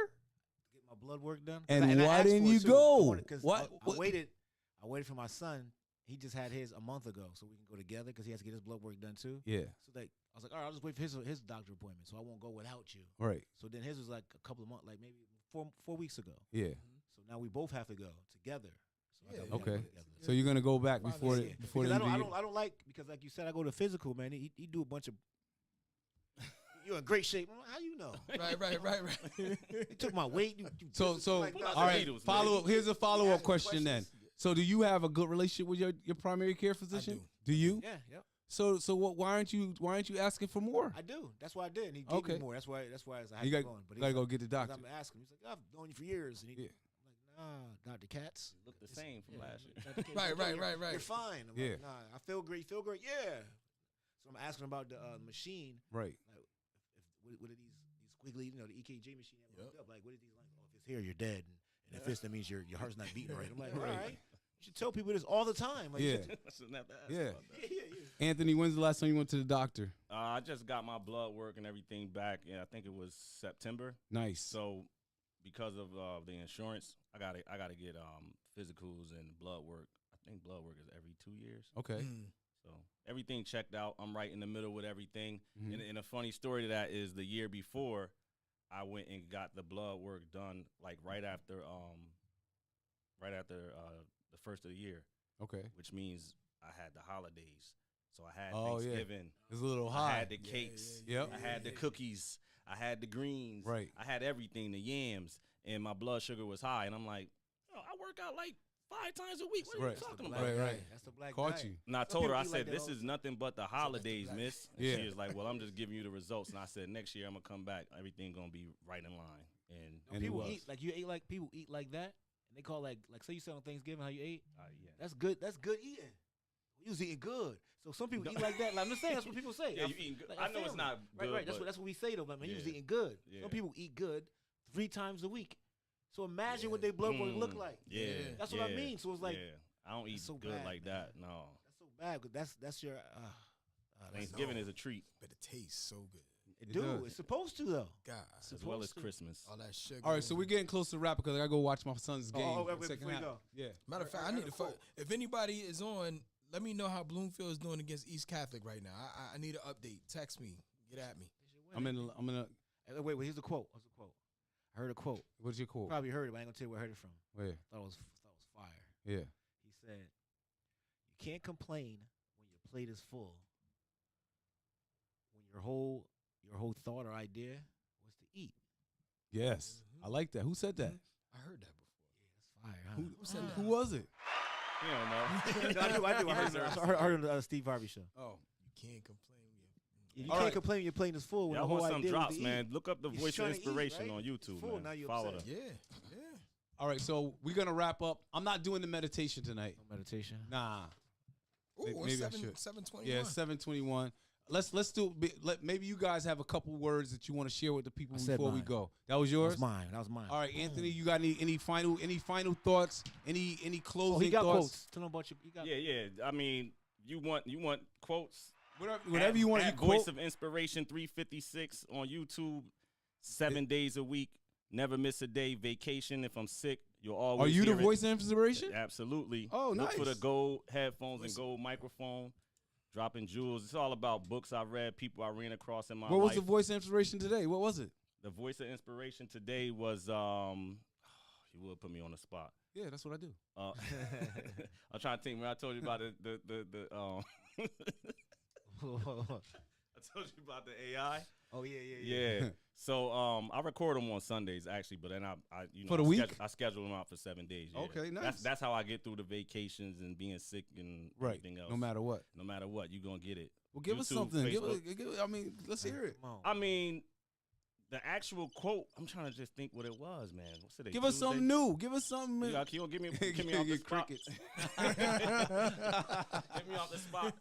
Get my blood work done. And I why asked didn't for it, you too. go? Because What? I waited for my son. He just had his a month ago, so we can go together because he has to get his blood work done too. Yeah. So I was like, all right, I'll just wait for his doctor appointment, so I won't go without you. Right. So then his was like a couple of months, like maybe four weeks ago. Yeah. So now we both have to go together. So I Yeah, thought we had to okay. go together. So you're gonna go back Fine, before yeah. the before Because the I end of the year? don't like, because like you said, I go to physical, man. He do a bunch of. You're in great shape. How you know? Right. You took my weight. You So like, Pull out all the right. needles, Follow man. up. Here's a follow up question then. questions. So do you have a good relationship with your primary care physician? do. you? Yeah, yep. So why aren't you asking for more? I do. That's why I did. And he gave Okay. me more. That's why I had You to got go on. But gotta go get the 'cause doctor. I'm asking him. He's like, I've known you for years. And Yeah. I'm like, nah, Dr. Katz. Look the same from last year. Dr. Katz, Right. You're fine. I'm Yeah. like, nah, I feel great. You feel great? Yeah. So I'm asking about the machine. Right. Like, what are these squiggly, the EKG machine that Yep. looked up? Like, what are these like? Oh, if it's here, you're dead. And if it's, that means your heart's not beating right. I'm like, all Right. right. You should tell people this all the time. Like, you Yeah. should- I shouldn't have to ask Yeah. about that. yeah. Anthony, when's the last time you went to the doctor? I just got my blood work and everything back. Yeah, I think it was September. Nice. So because of the insurance, I gotta get physicals and blood work. I think blood work is every 2 years. Okay. So everything checked out. I'm right in the middle with everything. Mhm. And a funny story to that is the year before, I went and got the blood work done like right after the first of the year, Okay. which means I had the holidays. So I had Oh, yeah. Thanksgiving. It's a little I high. had the cakes. Yep. I had the cookies. I had the greens. Right. I had everything, the yams, and my blood sugar was high. And I'm like, oh, I work out like 5 times a week. What are Right. you talking Black about? Right, diet. That's the black Caught diet. you. And I Some told her, people I eat said, like that this all is the nothing but the holidays, black. miss. And Yeah. she was like, well, I'm just giving you the results. And I said, next year I'm going to come back. Everything going to be right in line. And it People was. eat like you ate like people eat like that, and they call like say you said on Thanksgiving how you ate. yeah. That's good. That's good eating. You was eating good. So some people eat like that. Like I'm just saying, that's what people say. Yeah, you eating good. Like, I know it's family. not good. Right. That's but what we say though. But man, you was Yeah. eating good. Yeah. Some people eat good 3 times a week. So imagine what their blood work look like. Yeah. That's what I mean. So it's like yeah. I don't eat so good bad, like that. No. that's so bad. 'Cause that's your. Thanksgiving is a treat But it tastes so good. It It do. does. It's supposed to though. God. It's as well as supposed to. Christmas. All that sugar. All right, so we're getting close to wrap because I gotta go watch my son's game. wait, second before you half. go. Yeah. Matter of fact, I I need got to. a quote. If anybody is on, let me know how Bloomfield is doing against East Catholic right now. I need an update. Text me. Get at me. I'm in a. Wait, here's the quote. What's the quote? I heard a quote. What's your quote? Probably heard it, but I ain't gonna tell you where I heard it from. Where? Thought it was fire. Yeah. He said, "You can't complain when your plate is full. When your whole thought or idea was to eat." Yes. I like that. Who said that? I heard that before. Yeah, that's fire. Huh? Who said Who that? was it? You don't know. I do. I heard it on the Steve Harvey show. Oh. You can't complain. You All can't right. complain when your plate is full. When Y'all the whole want some idea drops, was to man. eat. Look up the You're Voice of trying to eat, Inspiration right? on YouTube, Full, man. now you Follow upset. them. Yeah. All right, so we're gonna wrap up. I'm not doing the meditation tonight. No meditation. Nah. Ooh, Maybe I it's should. 7:21. Yeah, 7:21. Let's do. Maybe you guys have a couple words that you want to share with the people I said before we mine. go. That was That yours. was mine. That was mine. All right, Anthony, you got any final thoughts? Any closing Oh, he got thoughts? quotes. Tell him about you. Got Yeah. I mean, you want quotes? Whatever you want. You At Voice quote. of Inspiration 356 on YouTube, 7 days a week. Never miss a day. Vacation. If I'm sick, you'll always. Are you the hear it. voice of inspiration? Absolutely. Oh, Look for the nice. gold headphones and gold microphone. Dropping jewels. It's all about books I read, people I ran across in my What was life. the voice of inspiration today? What was it? The Voice of Inspiration today was you would put me on the spot. Yeah, that's what I do. I'm trying to think when I told you about the I told you about the AI. Oh yeah. Yeah. So I record them on Sundays actually, but then I For the week? I schedule them out for 7 days. Yeah. Okay, nice. That's how I get through the vacations and being sick and Right. everything else. No matter what. No matter what, you gonna get it. Well, give us YouTube, something. Facebook. I mean, let's hear it. Come on. I mean, the actual quote. I'm trying to just think what it was, man. What's today? Give us Tuesday? something new. Give us something. Yeah, you gonna give me off the Get spot? crickets. Get me off the spot.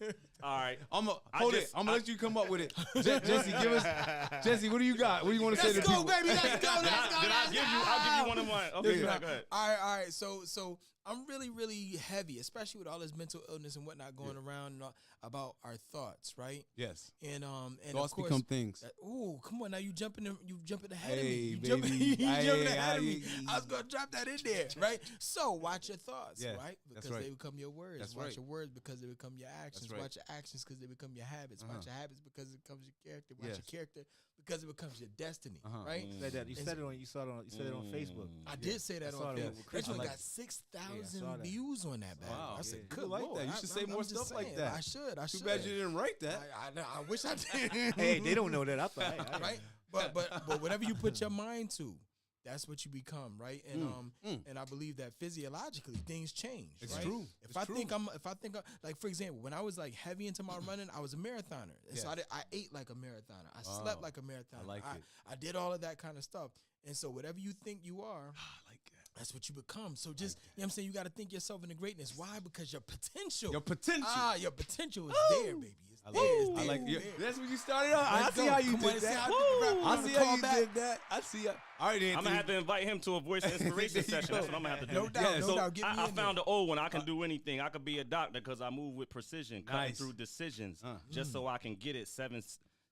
All right. Hold I it. I'm gonna let you come up with it. Jesse, give us. Jesse, what do you got? What do you want to say to Let's people? go, baby. Let's go. Did I give you? I'll give you one of mine. Okay, go ahead. All right. So I'm really heavy, especially with all this mental illness and whatnot going around and about our thoughts, right? Yes. And Thoughts of course, become things. Ooh, come on now, you jumping ahead of Hey, me. You baby. jumping ahead of me. Aye. I was gonna drop that in there, right? So watch your thoughts, Yeah, right? that's Because right. they become your words. That's watch right. your words because they become your actions. right. Watch your actions because they become your habits. Uh-huh. Watch your habits because it becomes your character. Watch Yes. your character because it becomes your destiny, Uh-huh. right? You said that. You said it on. You said it on Facebook. I did say that I saw on that Facebook. with Chris. This one I like got it. 6,000 Yeah, I saw that. views on that bad. Wow. I said, Yeah. good People like Lord. that. You should say more just stuff like saying. that. I should. Too bad you didn't write that. I wish I did. Hey, they don't know that. I thought. right? But whatever you put your mind to, that's what you become, right? And and I believe that physiologically things change. It's right? true. If It's I true. think like for example, when I was like heavy into my running, I was a marathoner, and so Yes. I ate like a marathoner. I Wow. slept like a marathoner. I like it. I did all of that kind of stuff, and so whatever you think you are. I like that. That's what you become. So just, you know what I'm saying? You got to think yourself into greatness. Why? Because your potential. Your potential. Your potential is there, baby. It's I there. like It's it. I there. like It's it. there. That's what you started out. I Let's see go. how you Come on, did see that. how I did the rap. I On see the how you callback. did that. I see. All right, Anthony. I'm gonna have to invite him to a Voice of Inspiration There you session. go. That's what I'm gonna have to do. No doubt, Yeah, no so doubt. Get me I in found there. an old one. I can do anything. I could be a doctor because I move with precision, cutting Nice. through decisions, Uh. just so I can get it.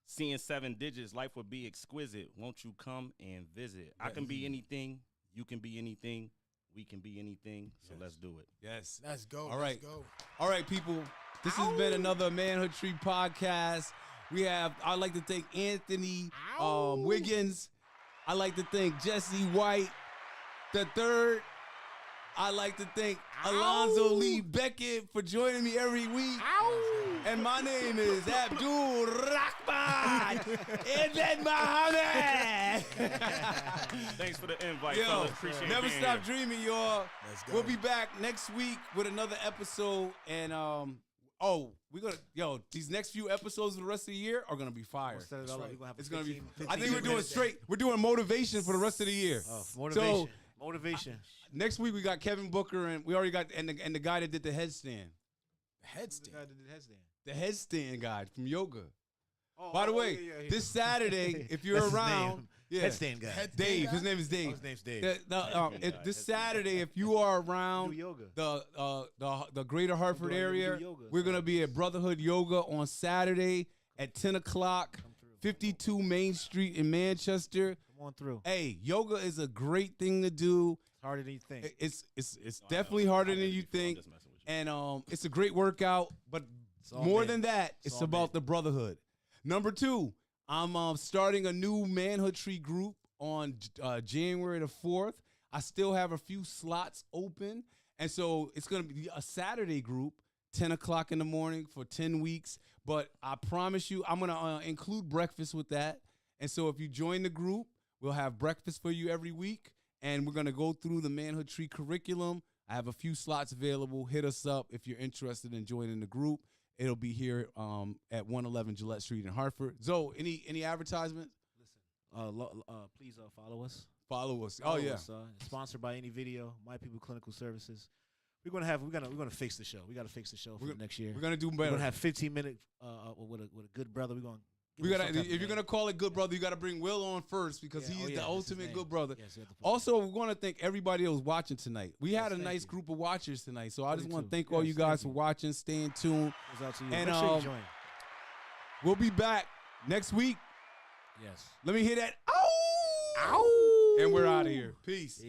Seeing 7 digits, life would be exquisite. Won't you come and visit? I can be anything. You can be anything. We can be anything. So let's do it. Yes. Let's go. All right. Let's go. All right, people. This has been another Manhood Tree podcast. I'd like to thank Anthony Wiggins. I'd like to thank Jesse White the third. I'd like to thank Alonzo Lee Beckett for joining me every week. And my name is Abdul Rahman Ibn Muhammad. Thanks for the invite, Yo, fellas. Appreciate never being stop here. dreaming, y'all. Let's go. We'll be back next week with another episode. And these next few episodes of the rest of the year are gonna be fire. Set it all up. We're gonna have It's 15, gonna be. 15 I think we're doing minutes. straight. We're doing motivation for the rest of the year. Motivation. So Motivation. next week we got Kevin Booker, and we already got and the guy that did the headstand, Headstand. the headstand guy from yoga. By the way, this Saturday, if you're That's his around, name. yeah, Headstand guy. Dave. His name is Dave. His name's Dave. This Saturday, if you are Do around yoga. the Greater Hartford doing- we do area, yoga, we're so- gonna be at Brotherhood Yoga on Saturday at 10 o'clock, 52 Main Street in Manchester. Come on through. Hey, yoga is a great thing to do. It's harder than you think. It's definitely harder I than did it you before, I'm think, just messing with you. and it's a great workout. But all more men. than that, it's all about men. the brotherhood. Number 2, I'm starting a new Manhood Tree group on January the 4th. I still have a few slots open, and so it's gonna be a Saturday group, 10 o'clock in the morning for 10 weeks. But I promise you, I'm gonna include breakfast with that. And so if you join the group, we'll have breakfast for you every week, and we're gonna go through the Manhood Tree curriculum. I have a few slots available. Hit us up if you're interested in joining the group. It'll be here at 111 Gillette Street in Hartford. Zoe, any advertisements? Please follow us. Follow us. Follow Oh yeah. us, it's sponsored by Any Video, My People Clinical Services. We're gonna fix the show. We gotta fix the show for next year. We're gonna do We're better. gonna have 15 minutes with a good brother. We're gonna. We gotta. If you're gonna call it good brother, you gotta bring Will on first because Yeah, he oh, is yeah, the that's his ultimate name. good brother. Yes, you have to put- Also, we want to thank everybody that was watching tonight. We had a thank nice you. group of watchers tonight, so I just want to 42. thank all Yes, you guys thank for watching, staying tuned. Goes out to you. And, Make sure you join. We'll be back next week. Yes. Let me hear that. Ow! Ow! And we're out of here. Peace.